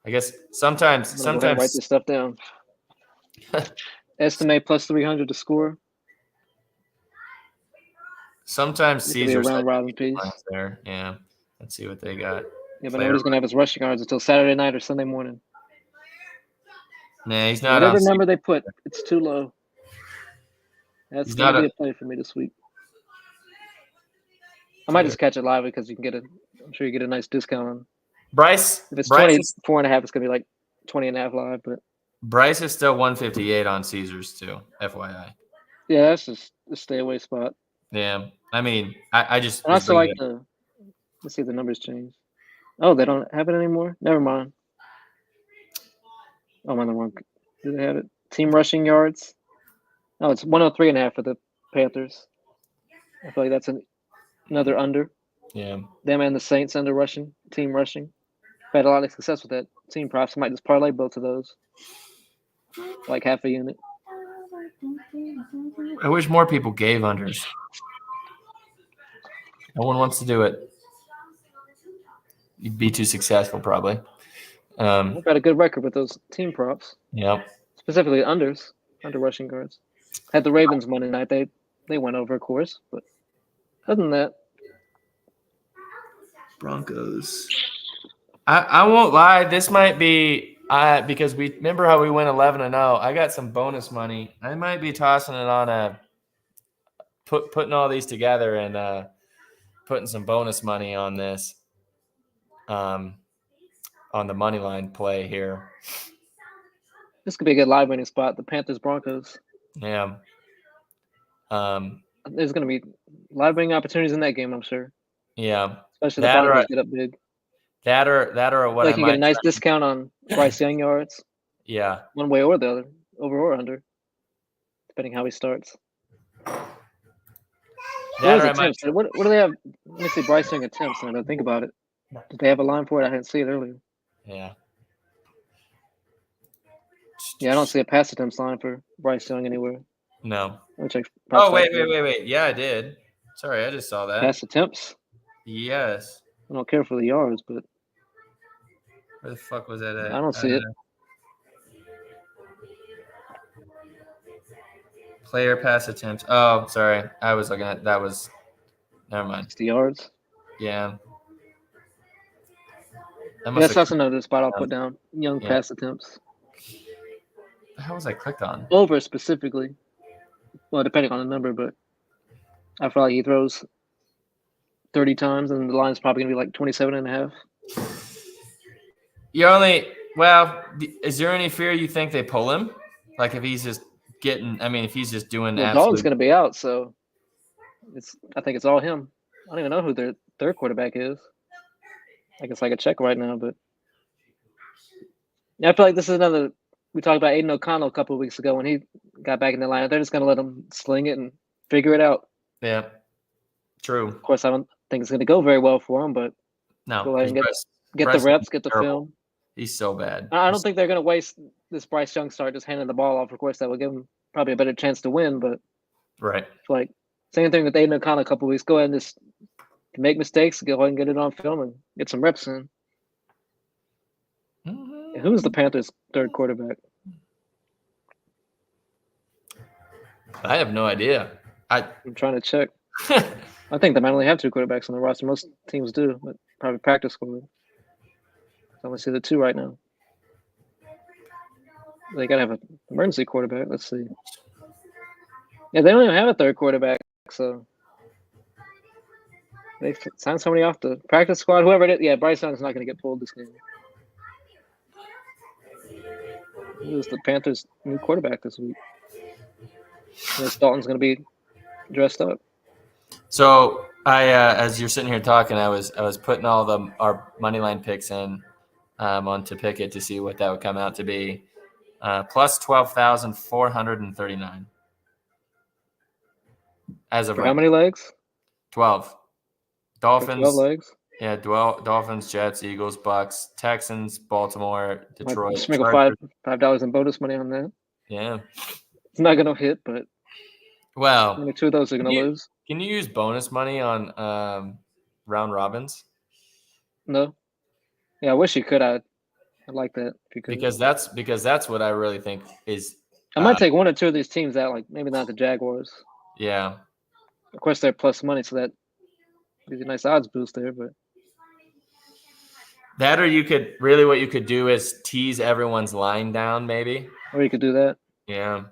I guess sometimes Go ahead and write this stuff down. Estimate plus 300 to score. Sometimes Caesar's round robin piece there. Yeah, let's see what they got. Yeah, but nobody's gonna have his rushing yards until Saturday night or Sunday morning. Nah, he's not. Whatever number they put, it's too low. That's gonna be a play for me this week. I might just catch it live because you can get I'm sure you get a nice discount on. Bryce. If it's 24.5, it's gonna be like 20.5 live. But Bryce is still 158 on Caesars too. FYI. Yeah, that's just a stay away spot. Yeah, I mean, I just. I also like let's see if the numbers change. Oh, they don't have it anymore? Never mind. Oh, I'm on the wrong. Do they have it? Team rushing yards? No, it's 103.5 for the Panthers. I feel like that's another under. Yeah. Them and the Saints under rushing, team rushing. I've had a lot of success with that team props. I might just parlay both of those. Like half a unit. I wish more people gave unders. No one wants to do it. You'd be too successful, probably. I've got a good record with those team props. Yep. Specifically under rushing guards. Had the Ravens Monday night. They went over, of course, but other than that, Broncos. I won't lie. This might be because we remember how we went 11-0. I got some bonus money. I might be tossing it on putting all these together and putting some bonus money on this. On the money line play here. This could be a good live winning spot. The Panthers Broncos. Yeah. There's going to be live winning opportunities in that game, I'm sure. Yeah. Especially the Broncos get up big. That or what? Like you get a nice discount on Bryce Young yards. Yeah. One way or the other, over or under, depending how he starts. What do they have? Let me see Bryce Young attempts. And I don't think about it. Did they have a line for it? I didn't see it earlier. Yeah. Yeah, I don't see a pass attempts line for Bryce Young anywhere. No. Let me check. Oh, wait. Yeah, I did. Sorry, I just saw that. Pass attempts? Yes. I don't care for the yards, but where the fuck was that at? I don't see it. Player pass attempts. Oh, sorry. I was looking at that was never mind. 60 yards. Yeah. Yes, that's another spot I'll put down. Young pass attempts. How was I clicked on? Over specifically. Well, depending on the number, but I feel like he throws 30 times, and the line's probably going to be like 27.5. Is there any fear you think they pull him? Like if he's just if he's just doing the dog's going to be out, so I think it's all him. I don't even know who their third quarterback is. I guess I could check right now, but I feel like this is another. We talked about Aiden O'Connell a couple of weeks ago when he got back in the lineup. They're just going to let him sling it and figure it out. Yeah. True. Of course, I don't think it's going to go very well for him, but No, go ahead and because get the Bryce reps, Young's get the terrible. film. He's so bad. I don't think they're going to waste this Bryce Young start just handing the ball off. Of course, that would give him probably a better chance to win, but Right. like same thing with Aiden O'Connell a couple weeks. Go ahead and just make mistakes, go ahead and get it on film and get some reps in. And who's the Panthers' third quarterback? I have no idea. I'm trying to check. I think they might only have 2 quarterbacks on the roster. Most teams do, but probably practice squad. I only see the 2 right now. They gotta have an emergency quarterback. Let's see. Yeah, they don't even have a third quarterback, so they signed somebody off the practice squad. Whoever it is, yeah, Bryce Young's not gonna get pulled this game. He was the Panthers' new quarterback this week. Miss Dalton's gonna be dressed up. So I, as you're sitting here talking, I was putting all our money line picks in onto Pickett to see what that would come out to be. Plus 12,439 as of For right how many legs? 12. For Dolphins. 12 legs. Yeah, Dolphins, Jets, Eagles, Bucks, Texans, Baltimore, Detroit. Just make Chargers. $5 in bonus money on that. Yeah. It's not gonna hit, but Well, only 2 of those are gonna lose. Can you use bonus money on round robins? No. Yeah, I wish you could. I'd like that if you could. Because that's what I really think is. I might take 1 or 2 of these teams out, like maybe not the Jaguars. Yeah. Of course, they're plus money, so that gives you a nice odds boost there. But That, or what you could do is tease everyone's line down, maybe. or you could do that. Yeah.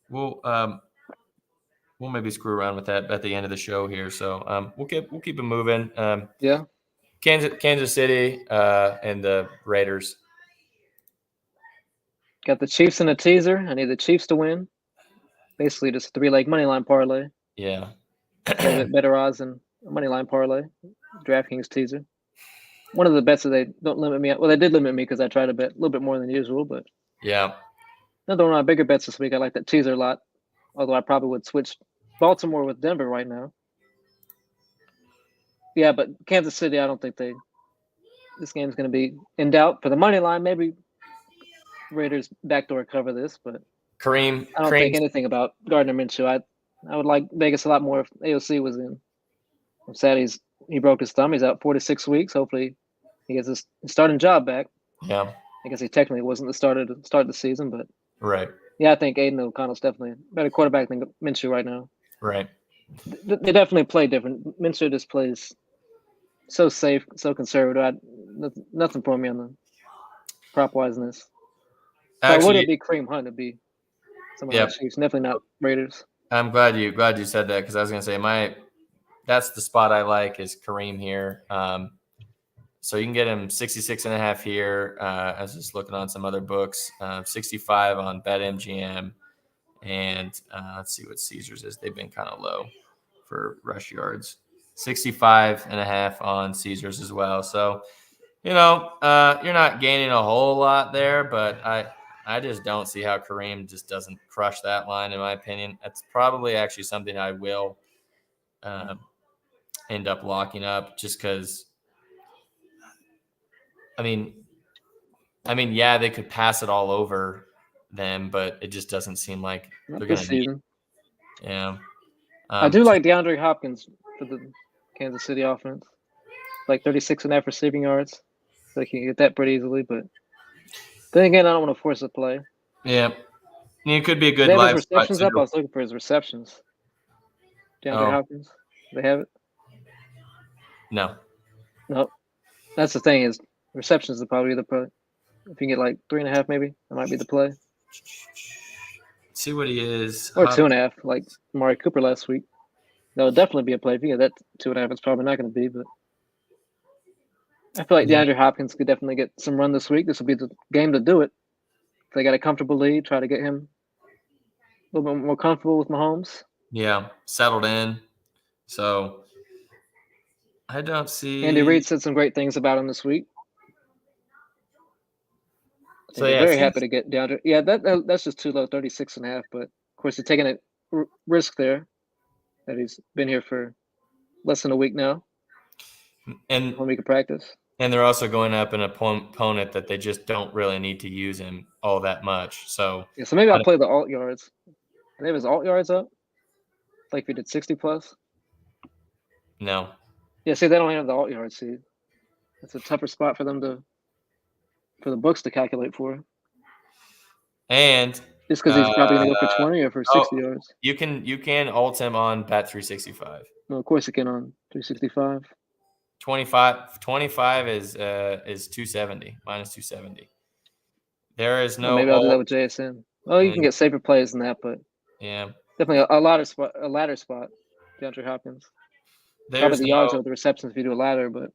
We'll maybe screw around with that at the end of the show here. So we'll keep it moving. Yeah. Kansas City and the Raiders. Got the Chiefs in a teaser. I need the Chiefs to win. Basically, just 3-leg money line parlay. Yeah. A little bit better odds than a money line parlay. DraftKings teaser. One of the bets that they don't limit me. Well, they did limit me because I tried to bet a little bit more than usual. But Yeah. another one of my bigger bets this week. I like that teaser a lot. Although I probably would switch Baltimore with Denver right now. Yeah, but Kansas City, I don't think this game's going to be in doubt. For the money line, maybe Raiders backdoor cover this, but Kareem. I don't think anything about Gardner Minshew. I would like Vegas a lot more if AOC was in. I'm sad he broke his thumb. He's out 4 to 6 weeks. Hopefully he gets his starting job back. Yeah. I guess he technically wasn't the starter to start the season, but Right. yeah, I think Aiden O'Connell's definitely a better quarterback than Minshew right now. Right. They definitely play different. Minshew just plays so safe, so conservative. Nothing for me on the prop wiseness. But would it be Kareem Hunt? It'd be someone like Chiefs. Definitely not Raiders. I'm glad you said that, because I was gonna say that's the spot I like is Kareem here. So you can get him 66.5 here. I was just looking on some other books. 65 on BetMGM, and let's see what Caesars is. They've been kind of low for rush yards. 65.5 on Caesars as well. So you're not gaining a whole lot there, but I just don't see how Kareem just doesn't crush that line, in my opinion. That's probably actually something I will end up locking up, just because, I mean, yeah, they could pass it all over them, but it just doesn't seem like Not they're going this to season. Yeah. I do like DeAndre Hopkins for the Kansas City offense. Like 36.5 receiving yards. So they can get that pretty easily, but then again, I don't want to force a play. Yeah. It could be a good they have live his spot receptions up. too. I was looking for his receptions. DeAndre Hopkins. They have it? No. Nope. That's the thing is receptions is probably the play. If you can get like 3.5, maybe that might be the play. See what he is. Or 2.5, like Amari Cooper last week. That would definitely be a play. If you get that 2.5, it's probably not going to be, but I feel like DeAndre Hopkins could definitely get some run this week. This will be the game to do it. If they got a comfortable lead, try to get him a little bit more comfortable with Mahomes. Yeah, settled in. So I don't see. Andy Reid said some great things about him this week. So yeah, very happy to get DeAndre. Yeah, that's just too low, 36.5. But of course, they're taking a risk there that he's been here for less than a week now. And 1 week of practice. And they're also going up an opponent that they just don't really need to use him all that much. So yeah, so maybe I'll play the alt yards. Do they have his alt yards up? Like if he did 60 plus? No. Yeah, see, they don't have the alt yards. See, it's a tougher spot for them for the books to calculate for. And just because he's probably going to go for 20 or for 60 yards. You can alt him on Bet 365. Well, of course, you can on 365. 25 is 270 minus 270. There is no. Well, maybe I'll do that with JSN. Well, you can get safer plays than that, but yeah, definitely a ladder spot. DeAndre Hopkins. Probably the yards or the receptions if you do a ladder, but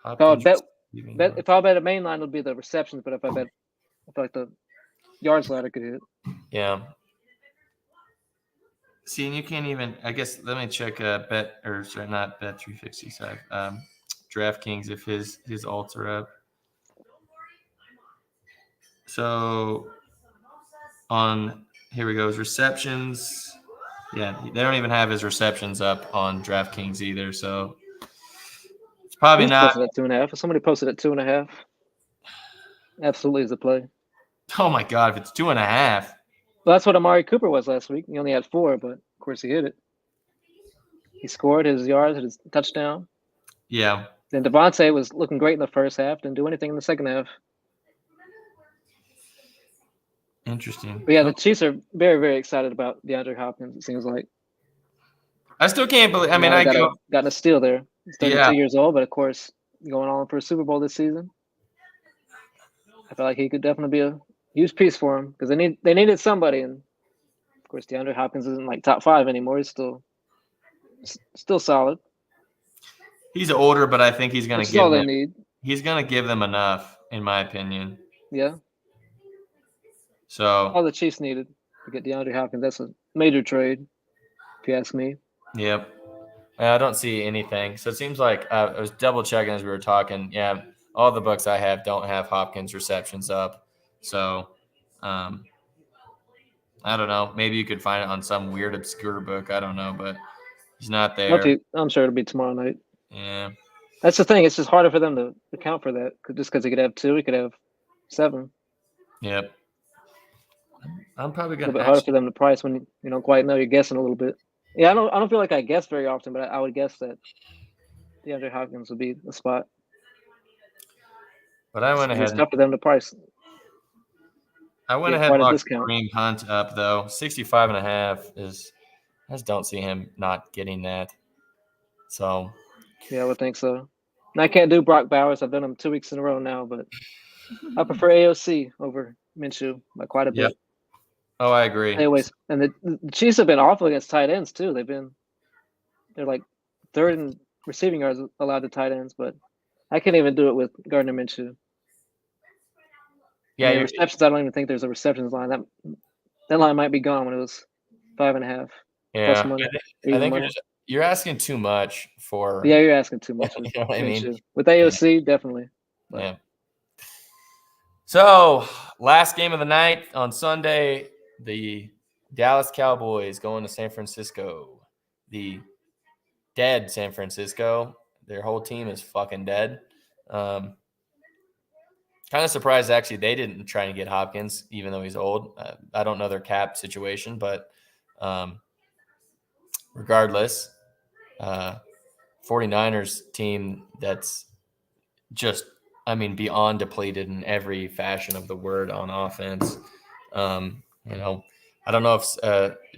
if I bet a main line, it'll be the receptions. But if I feel like the yards ladder could hit. Yeah. See, and you can't even. I guess let me check not Bet 365. DraftKings if his alts are up. So here we go. His receptions. Yeah, they don't even have his receptions up on DraftKings either. So it's probably not. Posted at 2.5. If somebody posted at 2.5, absolutely is a play. Oh my God! If it's 2.5. Well, that's what Amari Cooper was last week. He only had 4, but of course he hit it. He scored his yards, hit his touchdown. Yeah. Then Devontae was looking great in the first half, didn't do anything in the second half. Interesting. But yeah, the Chiefs are very, very excited about DeAndre Hopkins, it seems like. I still can't believe. I mean, got a steal there. He's 32 years old, but of course, going on for a Super Bowl this season. I feel like he could definitely be a huge piece for him because they needed somebody, and of course, DeAndre Hopkins isn't like top 5 anymore. He's still solid. He's older, but I think he's going to give all them. They need. He's going to give them enough, in my opinion. Yeah. So all the Chiefs needed to get DeAndre Hopkins. That's a major trade, if you ask me. Yep. I don't see anything. So it seems like I was double checking as we were talking. Yeah, all the books I have don't have Hopkins receptions up. So I don't know. Maybe you could find it on some weird obscure book. I don't know, but he's not there. I'm sure it'll be tomorrow night. Yeah. That's the thing. It's just harder for them to account for that. Just because he could have 2, he could have 7. Yep. I'm probably going to. A little bit harder for them to price when you don't quite know. You're guessing a little bit. Yeah, I don't feel like I guess very often, but I would guess that DeAndre Hopkins would be the spot. But I went ahead. It's tough for them to price. I went ahead and locked Kareem Hunt up though. 65.5 is. I just don't see him not getting that. So. Yeah, I would think so. And I can't do Brock Bowers. I've done him 2 weeks in a row now, but I prefer AOC over Minshew by quite a bit. Yep. Oh, I agree. Anyways, and the Chiefs have been awful against tight ends too. They're like 3rd in receiving yards allowed to tight ends, but I can't even do it with Gardner Minshew. Yeah, receptions. I don't even think there's a receptions line. That line might be gone when it was 5.5. Yeah, plus money, I think you're asking too much for. Yeah, you're asking too much. You know what I mean? With AOC, definitely. But. Yeah. So, last game of the night on Sunday, the Dallas Cowboys going to San Francisco. The dead San Francisco. Their whole team is fucking dead. Kind of surprised, actually, they didn't try and get Hopkins, even though he's old. I don't know their cap situation, but regardless, 49ers team that's just, beyond depleted in every fashion of the word on offense. I don't know if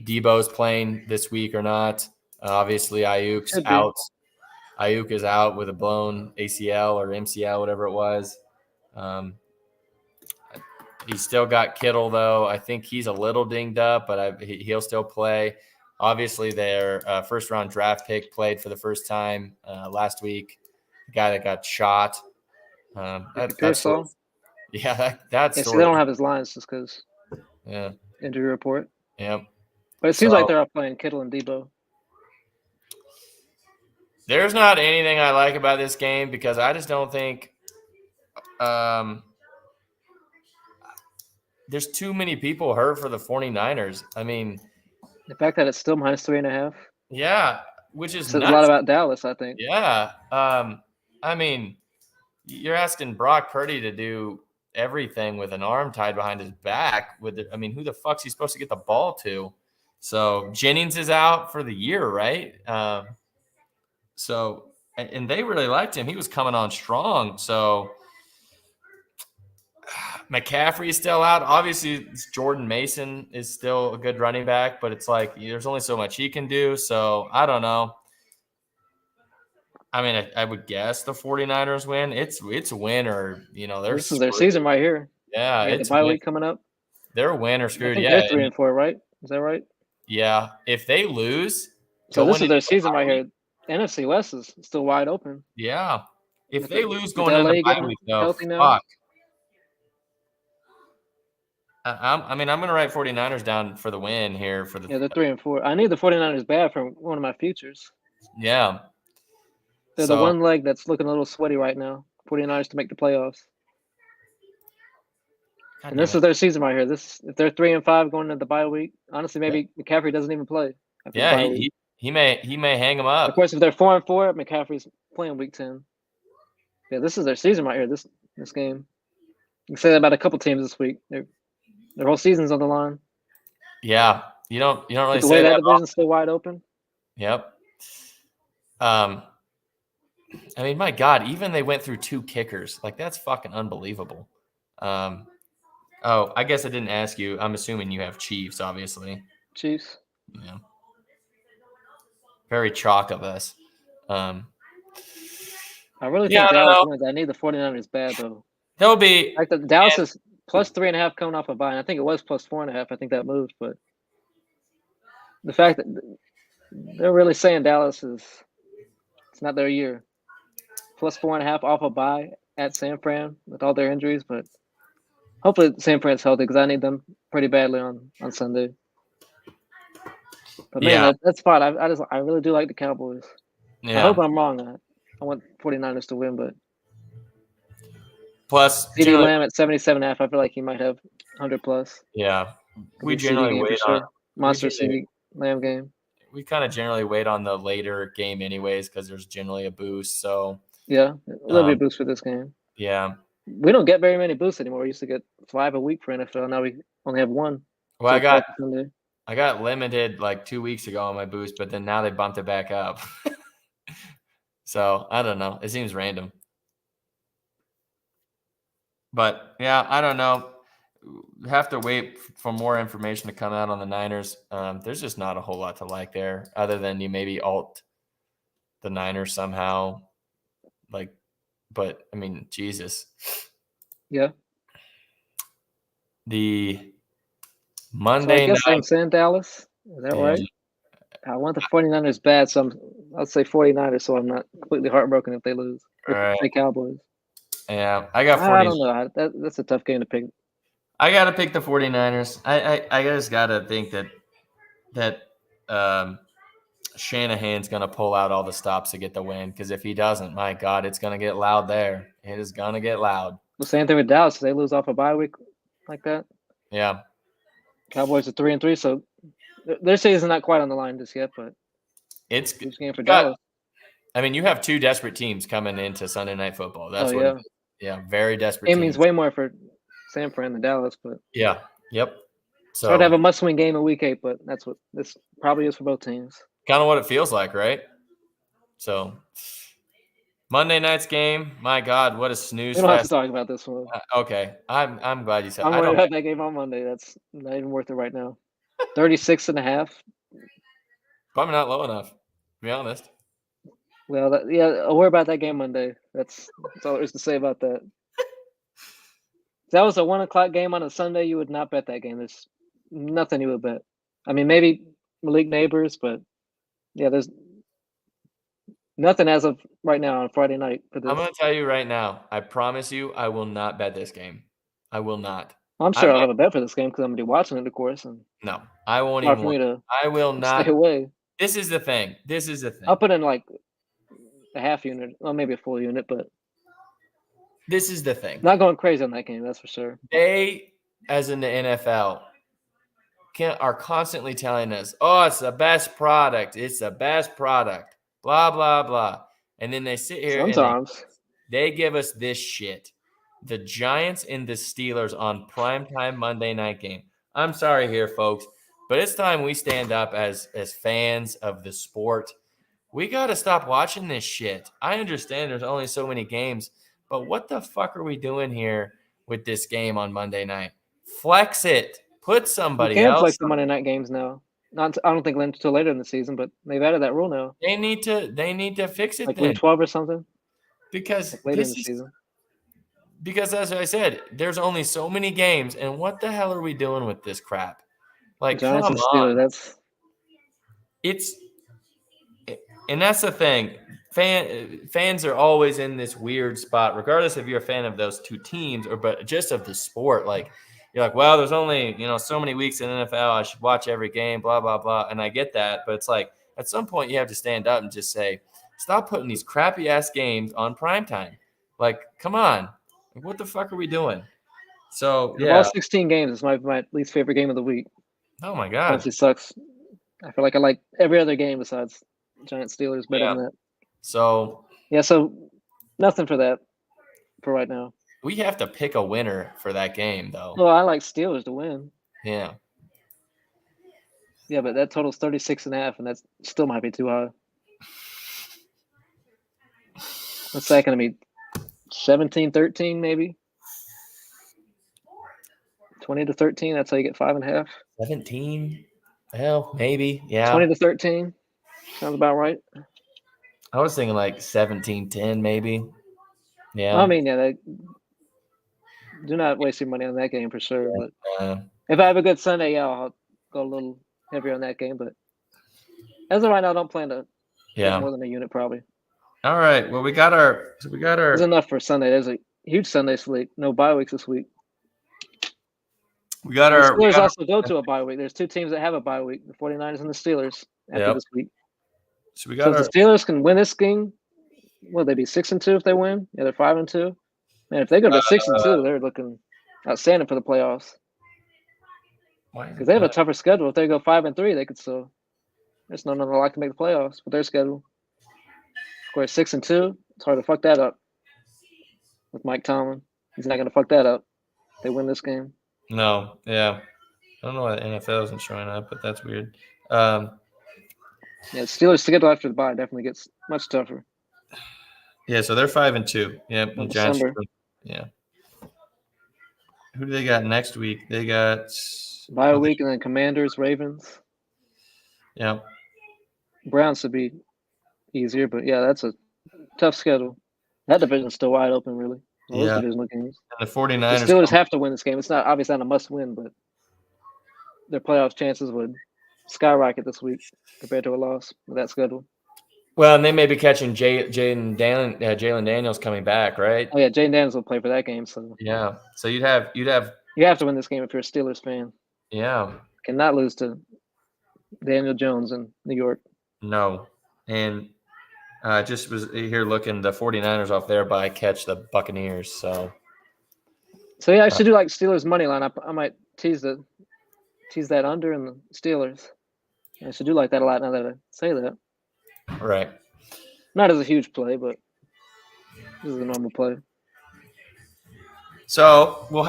Debo's playing this week or not. Obviously, Ayuk's out. Ayuk is out with a blown ACL or MCL, whatever it was. He's still got Kittle, though. I think he's a little dinged up, but he'll still play. Obviously, their first-round draft pick played for the first time last week. The guy that got shot. That's so they don't have his lines just because. Yeah. Injury report. Yep. But it seems like they're up playing Kittle and Debo. There's not anything I like about this game because I just don't think there's too many people hurt for the 49ers. The fact that it's still -3.5. Yeah. which is Says nuts. a lot about Dallas, I think. Yeah. I mean, you're asking Brock Purdy to do everything with an arm tied behind his back. I mean, who the fuck's he supposed to get the ball to? So Jennings is out for the year, right? And they really liked him. He was coming on strong. So McCaffrey is still out. Obviously, Jordan Mason is still a good running back, but it's like there's only so much he can do. So I don't know. I mean, I would guess the 49ers win. It's a win or, they're This is their screwed. season right here. Yeah, They got it's the bye win. week coming up. They're win or I screwed. think Yeah, they're 3-4, right? Is that right? yeah. If they lose, So this going is their into the season bye right week- here. NFC West is still wide open. Yeah. If With they the- lose with going into LA the bye getting week, though, healthy now? fuck. I'm going to write 49ers down for the win here for the. Yeah, they're 3-4. I need the 49ers bad for one of my futures. Yeah. They're the one leg that's looking a little sweaty right now. 49ers to make the playoffs. And this is their season right here. If they're 3-5 going into the bye week, honestly, maybe McCaffrey doesn't even play. After the bye week. he may hang him up. Of course, if they're 4-4, McCaffrey's playing week 10. Yeah, this is their season right here. This game. You can say that about a couple teams this week. Their whole season's on the line. Yeah, you don't really the say way that. That division's still wide open. Yep. I mean, my God, even they went through 2 kickers. Like, that's fucking unbelievable. Oh, I guess I didn't ask you. I'm assuming you have Chiefs, obviously. Chiefs. Yeah. Very chalk of us. I really think Dallas wins. I need the 49ers bad, though. They'll be. Like Dallas is plus 3.5 coming off a bye. And I think it was plus 4.5. I think that moved. But the fact that they're really saying Dallas it's not their year. Plus 4.5 off a bye at San Fran with all their injuries. But hopefully San Fran's healthy because I need them pretty badly on Sunday. But man, that's fine. I really do like the Cowboys. Yeah. I hope I'm wrong. I want 49ers to win, but plus CeeDee Lamb at 77.5. I feel like he might have 100 plus. Yeah, we generally wait on monster CeeDee Lamb game. We kind of generally wait on the later game, anyways, because there's generally a boost. So yeah, there'll be a boost for this game. Yeah, we don't get very many boosts anymore. We used to get 5 a week for NFL. Now we only have 1. Well, I got limited like 2 weeks ago on my boost, but then now they bumped it back up. So I don't know. It seems random. But yeah, I don't know. We have to wait for more information to come out on the Niners. There's just not a whole lot to like there, other than you maybe alt the Niners somehow. But I mean, Jesus. Yeah. The Monday night. I'm saying Dallas. Is that right? I want the 49ers bad, so I'll say 49ers, so I'm not completely heartbroken if they lose. Right. Say Cowboys. Yeah, I got 49ers. I don't know. That's a tough game to pick. I got to pick the 49ers. I just got to think that Shanahan's going to pull out all the stops to get the win, because if he doesn't, my God, it's going to get loud there. It is going to get loud. The same thing with Dallas. They lose off a bye week like that. Yeah. Cowboys are 3-3, so their season's not quite on the line just yet, but it's a game for Dallas. I mean, you have 2 desperate teams coming into Sunday Night Football. That's what. Yeah, very desperate. It means way more for San Fran than Dallas, but yeah, yep. So hard to have a must-win game in Week 8, but that's what this probably is for both teams. Kind of what it feels like, right? So Monday night's game. My God, what a snooze! We don't have to talk about this one. Okay, I'm glad you said. I'm worried about that game on Monday. That's not even worth it right now. 36.5. Probably not low enough, to be honest. Well, I'll worry about that game Monday. That's all there is to say about that. If that was a 1:00 game on a Sunday, you would not bet that game. There's nothing you would bet. I mean, maybe Malik Neighbors, but yeah, there's nothing as of right now on Friday night. For this. I'm going to tell you right now. I promise you, I will not bet this game. I will not. I'm sure I'll have a bet for this game because I'm going to be watching it, of course. And no, I won't even. I will not. Stay away. This is the thing. I'll put in like a half unit, well, maybe a full unit, but this is the thing. Not going crazy on that game, that's for sure. They, as in the NFL, are constantly telling us, "Oh, it's the best product. It's the best product." Blah blah blah. And then they sit here Sometimes. and they give us this shit. The Giants and the Steelers on primetime Monday night game. I'm sorry here, folks, but it's time we stand up as fans of the sport. We got to stop watching this shit. I understand there's only so many games, but what the fuck are we doing here with this game on Monday night? Flex it. Put You somebody can else. flex the Monday night games now. Not, I don't think until later in the season, but they've added that rule now. They need to fix it Like then, week 12 or something. because Like later in this the is season. because as I said, there's only so many games, and what the hell are we doing with this crap? Like, Giants come and Steelers. on. And that's the thing. Fans are always in this weird spot, regardless if you're a fan of those two teams but just of the sport. Like, you're like, well, there's only so many weeks in the NFL. I should watch every game. Blah blah blah. And I get that, but it's like at some point you have to stand up and just say, stop putting these crappy ass games on primetime. Like, come on, like, what the fuck are we doing? So Of yeah. all 16 games, it's my least favorite game of the week. Oh my god. Honestly, sucks. I feel like I like every other game besides Giants Steelers better than that. So yeah, so nothing for that for right now. We have to pick a winner for that game, though. Well, I like Steelers to win. Yeah. Yeah, but that total's 36.5, and that still might be too high. What's that going to be? 17-13, maybe? 20-13, that's how you get 5.5. 17? Hell, maybe. Yeah. 20-13. Sounds about right. I was thinking like 17-10, maybe. Yeah. I mean, yeah, do not waste your money on that game for sure. Yeah. But if I have a good Sunday, yeah, I'll go a little heavier on that game. But as of right now, I don't plan to get more than a unit probably. All right. Well, we got our. There's enough for Sunday. There's a huge Sunday slate. No bye weeks this week. We got our. The Steelers also go to a bye week. There's two teams that have a bye week: the 49ers and the Steelers after this week. So we got if the Steelers can win this game, will they be 6-2 if they win? Yeah, they're 5-2. Man, if they go to 6-2, they're looking outstanding for the playoffs. Because they have a tougher schedule. If they go 5-3, they could still. There's no number like to make the playoffs with their schedule. Of course, 6-2. It's hard to fuck that up. With Mike Tomlin, he's not going to fuck that up. They win this game. No, yeah. I don't know why the NFL isn't showing up, but that's weird. Yeah, Steelers schedule after the bye definitely gets much tougher. Yeah, so they're 5-2. Yep, and Giants. Yeah. Who do they got next week? They got bye week and then Commanders, Ravens. Yeah. Browns should be easier, but yeah, that's a tough schedule. That division's still wide open, really. Those divisional games. And the 49ers. The Steelers have to win this game. It's not obviously not a must-win, but their playoff chances would skyrocket this week compared to a loss with that schedule. Well, and they may be catching Jalen Daniels coming back, right? Oh yeah, Jalen Daniels will play for that game. So yeah, so you have to win this game if you're a Steelers fan. Yeah, cannot lose to Daniel Jones in New York. No, and just was here looking the 49ers off their bye catch the Buccaneers. So yeah, I should do like Steelers money line. I might tease that under in the Steelers. I should do like that a lot now that I say that. Right. Not as a huge play, but this is a normal play. So we'll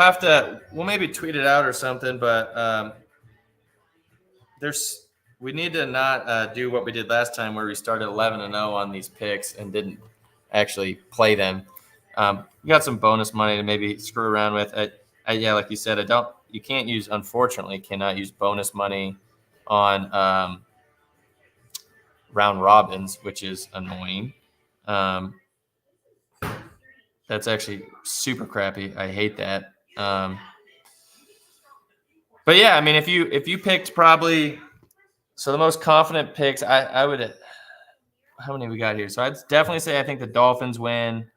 maybe tweet it out or something, but we need to not do what we did last time where we started 11-0 on these picks and didn't actually play them. We got some bonus money to maybe screw around with. Yeah, like you said, unfortunately, cannot use bonus money on round robins, which is annoying. That's actually super crappy. I hate that. But yeah, I mean, if you picked probably the most confident picks, I would. How many we got here? So I'd definitely say I think the Dolphins win.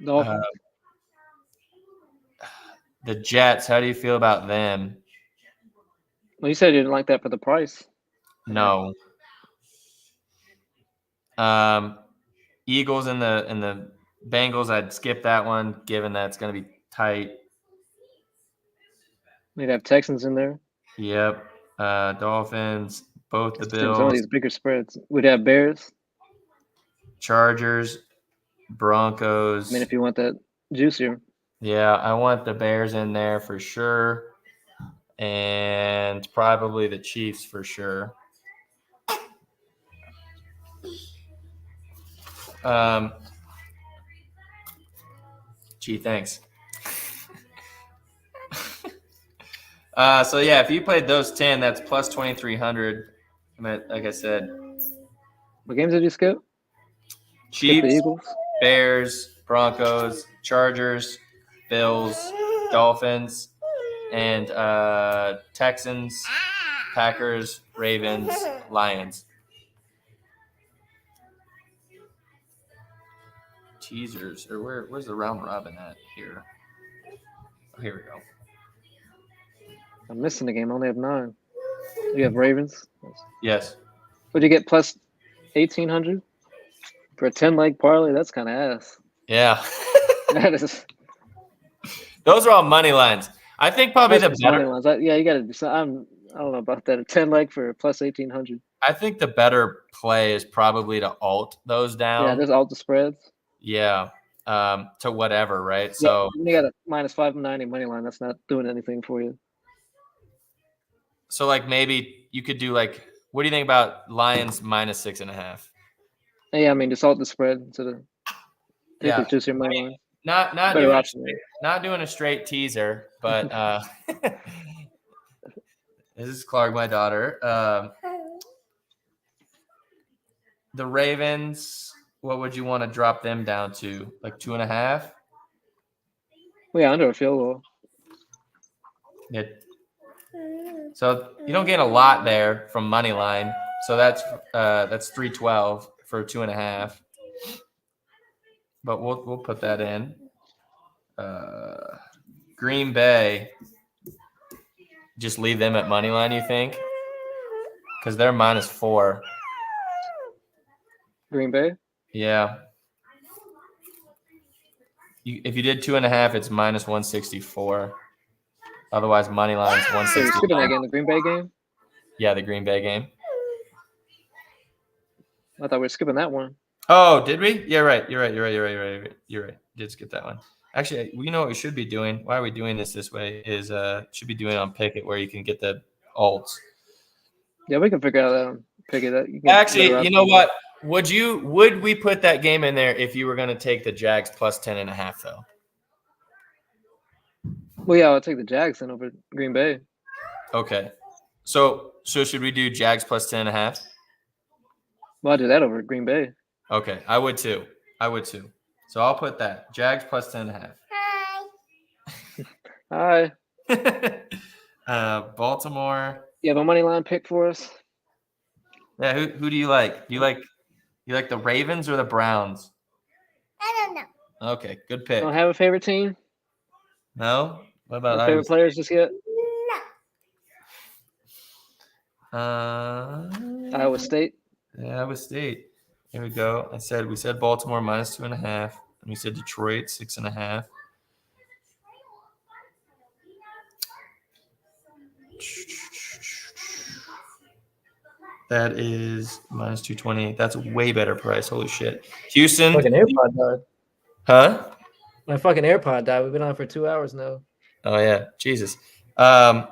Dolphins. The Jets. How do you feel about them? Well, you said you didn't like that for the price. No. Eagles and the Bengals, I'd skip that one, given that it's going to be tight. We'd have Texans in there. Yep. Dolphins, both the Some of Bills, these bigger spreads. We'd have Bears. Chargers, Broncos. I mean, if you want that juicier. Yeah, I want the Bears in there for sure. And probably the Chiefs for sure. Gee, thanks. So yeah, if you played those 10, that's plus 2,300. I mean, like I said, What games did you skip? Skip the Chiefs, Eagles. Bears, Broncos, Chargers, Bills, Dolphins, and Texans, Packers, Ravens, Lions. Teasers, or where's the round robin at here? Oh, here we go. I'm missing the game. I only have 9. You have Ravens. Yes. Would you get plus 1,800 for a 10-leg parlay? That's kind of ass. Yeah. That is. Those are all money lines. I think probably the better. Lines. Yeah, you got to do something. I don't know about that. A 10-leg for plus 1,800. I think the better play is probably to alt those down. Yeah, there's alt the spreads. Yeah. To whatever, right? So you got a minus 590 money line. That's not doing anything for you. So like maybe you could do like, what do you think about Lions minus 6.5? Yeah, I mean just alt the spread to the yeah. Choose your money line. Not doing a straight teaser, but this is Clark, my daughter. The Ravens, what would you want to drop them down to? Like 2.5? Well, yeah, under a field goal. Yeah. So you don't gain a lot there from money line. So that's 312 for 2.5. But we'll put that in. Green Bay. Just leave them at money line, you think? Because they're minus 4. Green Bay? Yeah. If you did 2.5, it's minus 164. Otherwise, money line's 160. You're skipping that game, the Green Bay game? Yeah, the Green Bay game. I thought we were skipping that one. Oh, did we? Yeah, right. You're right. Did skip that one. Actually, you know what we should be doing? Why are we doing this way? Is should be doing on Pickett where you can get the alts. Yeah, we can figure out Pickett. Actually, you know what? Would we put that game in there if you were going to take the Jags plus 10.5 though? Well, yeah, I'll take the Jags then over Green Bay. Okay. So should we do Jags plus 10.5? Well, I'll do that over Green Bay. Okay, I would too. So I'll put that. Jags plus 10.5. Hi. Baltimore. You have a money line pick for us? Yeah, who do you like? Do you like the Ravens or the Browns? I don't know. Okay, good pick. Don't have a favorite team? No? What about favorite players just yet? Iowa State. Yeah, Iowa State. Here we go. We said Baltimore minus 2.5, and we said Detroit 6.5. That is minus 220. That's a way better price. Holy shit. Houston. Fucking AirPod died. Huh? My fucking AirPod died. We've been on for 2 hours now. Oh yeah, Jesus.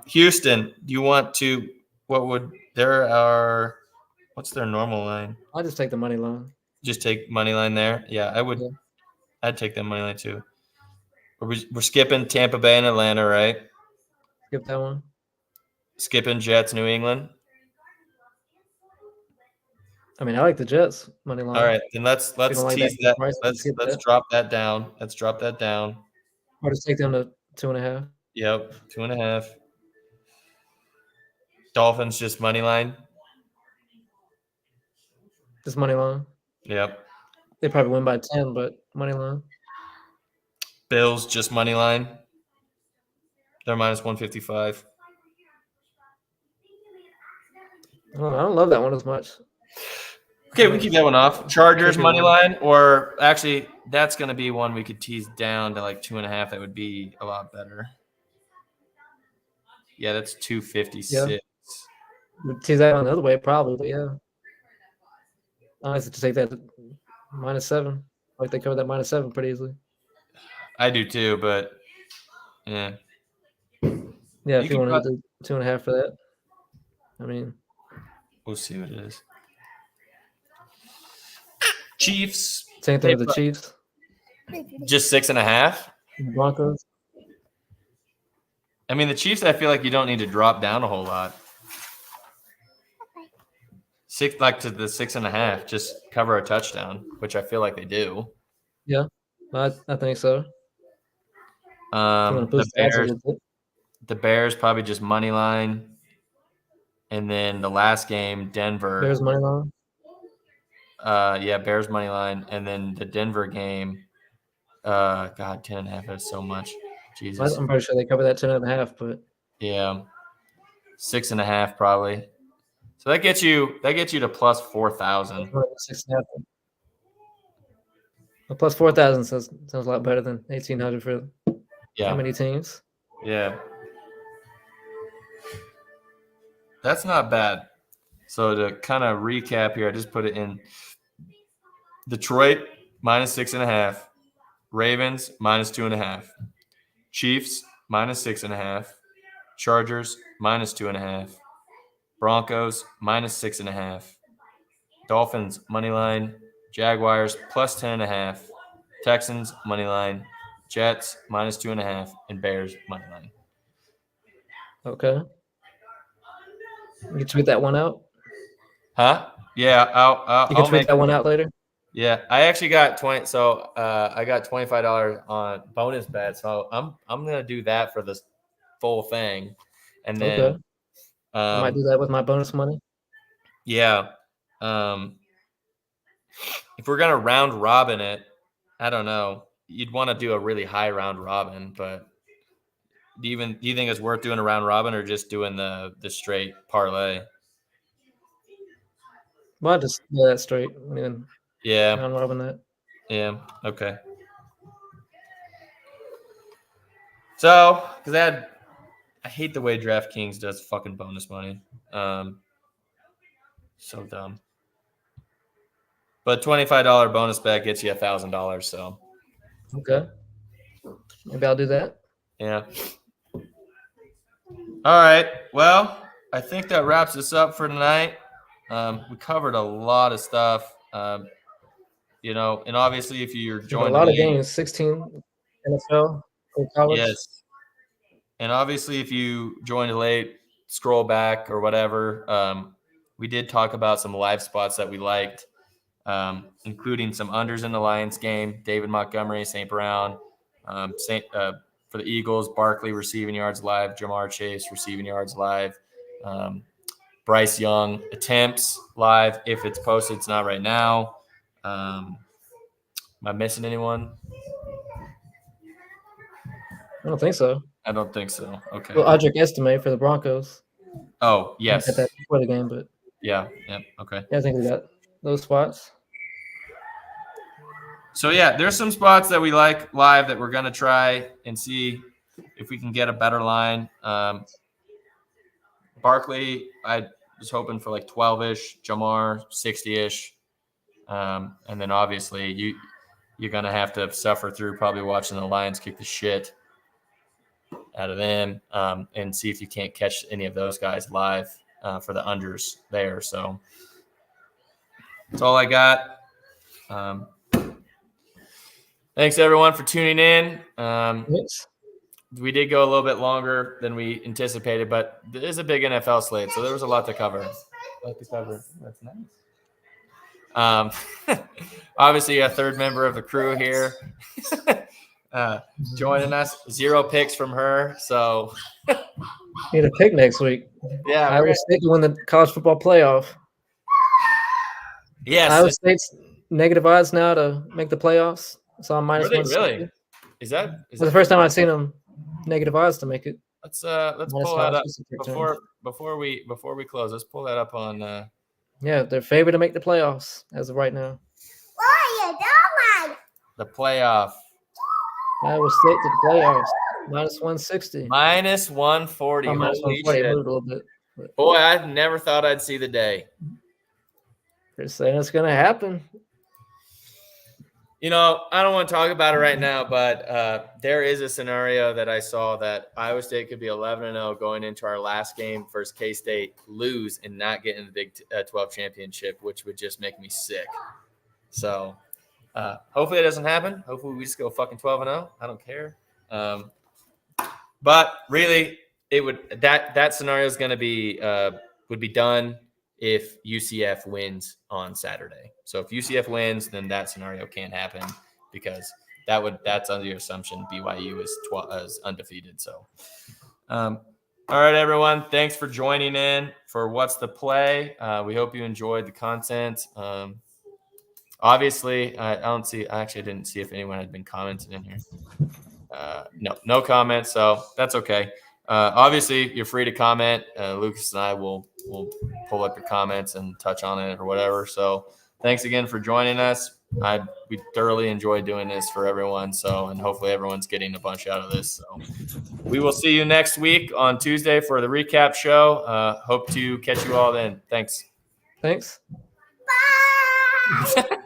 Houston, do you want to? What's their normal line? I'll just take the money line. Just take money line there. Yeah, I would. Yeah. I'd take that money line too. We're skipping Tampa Bay and Atlanta, right? Skip that one. Skipping Jets, New England. I mean, I like the Jets money line. All right, then let's tease that. Let's drop that down. Let's drop that down. Or just take them to 2.5. Yep, 2.5. Dolphins just money line. Just money line. Yep. They probably win by 10, but money line. Bills just money line. They're minus 155. I don't love that one as much. Okay, we keep that one off. Chargers money line, or actually, that's going to be one we could tease down to like 2.5. That would be a lot better. Yeah, that's 256. tease that on the other way, probably, but yeah. I like to take that -7. Like they covered that -7 pretty easily. I do too, but yeah. Yeah, You if you could want to do 2.5 for that. I mean, we'll see what it is. Chiefs. same thing with the Chiefs, Just 6.5. Broncos. I mean, the Chiefs, I feel like you don't need to drop down a whole lot. To the 6.5, just cover a touchdown, which I feel like they do. Yeah, I think so. If you want to boost the odds a little bit. The Bears probably just money line, and then the last game, Denver. Bears money line. Yeah, Bears money line, and then the Denver game. God, 10.5 is so much. Jesus. I'm pretty sure they cover that 10.5, but yeah, 6.5 probably. So that gets you to plus 4,000. 6.5. Plus 4,000 sounds a lot better than 1,800 for that many teams. Yeah. That's not bad. So to kind of recap here, I just put it in Detroit -6.5, Ravens -2.5, Chiefs -6.5, Chargers -2.5, Broncos -6.5, Dolphins money line, Jaguars plus 10.5, Texans money line, Jets -2.5, and Bears money line. Okay. You tweet that one out? Huh? Yeah, You can tweet that one out later. Yeah, I actually got 20. So I got $25 on bonus bet. So I'm gonna do that for this full thing, and then Okay. I might do that with my bonus money. Yeah. If we're gonna round robin it, I don't know. You'd want to do a really high round robin, but do you think it's worth doing a round robin or just doing the straight parlay? Well, I just do that straight. I mean, Yeah. round robin that. Yeah. Okay. So, because I hate the way DraftKings does fucking bonus money. So dumb. But $25 bonus bet gets you $1,000. So. Okay. Maybe I'll do that. Yeah. All right. Well, I think that wraps us up for tonight. We covered a lot of stuff. And obviously, if you're joining a lot of games, 16 NFL, college. Yes. And obviously, if you joined late, scroll back or whatever. We did talk about some live spots that we liked, including some unders in the Lions game. David Montgomery, St. Brown, for the Eagles, Barkley receiving yards live, Jamar Chase receiving yards live, Bryce Young attempts live. If it's posted, it's not right now. Am I missing anyone? I don't think so. I don't think so. Okay. Well, Audric Estime for the Broncos. Oh, yes. I got that before the game, but yeah. Okay. Yeah, I think we got those spots. So, yeah, there's some spots that we like live that we're going to try and see if we can get a better line. Barkley, I was hoping for like 12-ish, Jamar, 60-ish. And then obviously you're going to have to suffer through probably watching the Lions kick the shit out of them and see if you can't catch any of those guys live for the unders there. So that's all I got. Thanks, everyone, for tuning in. Yes. We did go a little bit longer than we anticipated, but it is a big NFL slate, so there was a lot to cover. That's nice. Obviously, a third member of the crew here joining us. 0 picks from her, so need a pick next week. Yeah, Iowa State to win the college football playoff. Yes, Iowa State's negative odds now to make the playoffs. So I'm minus 160. Really? Is that the first time I've seen them negative odds to make it? Let's pull that up before we close. Let's pull that up on. Yeah, they're favored to make the playoffs as of right now. The playoff. Iowa State to the playoffs. Minus 160. Minus 140. Minus 140. Moved a little bit. Boy, I never thought I'd see the day. They're saying it's going to happen. You know, I don't want to talk about it right now, but there is a scenario that I saw that Iowa State could be 11-0 going into our last game versus K-State, lose and not get in the Big 12 championship, which would just make me sick. So hopefully it doesn't happen. Hopefully we just go fucking 12-0. I don't care. But really, it would that scenario is going to be would be done if UCF wins on Saturday. So if UCF wins, then that scenario can't happen because that's under your assumption BYU is undefeated. So, all right, everyone, thanks for joining in for What's the Play. We hope you enjoyed the content. Obviously, I actually didn't see if anyone had been commenting in here. No comments, so that's okay. Obviously, you're free to comment. Lucas and I will pull up your comments and touch on it or whatever. So thanks again for joining us. We thoroughly enjoy doing this for everyone. So, and hopefully everyone's getting a bunch out of this. So we will see you next week on Tuesday for the recap show. Hope to catch you all then. Thanks. Thanks. Bye.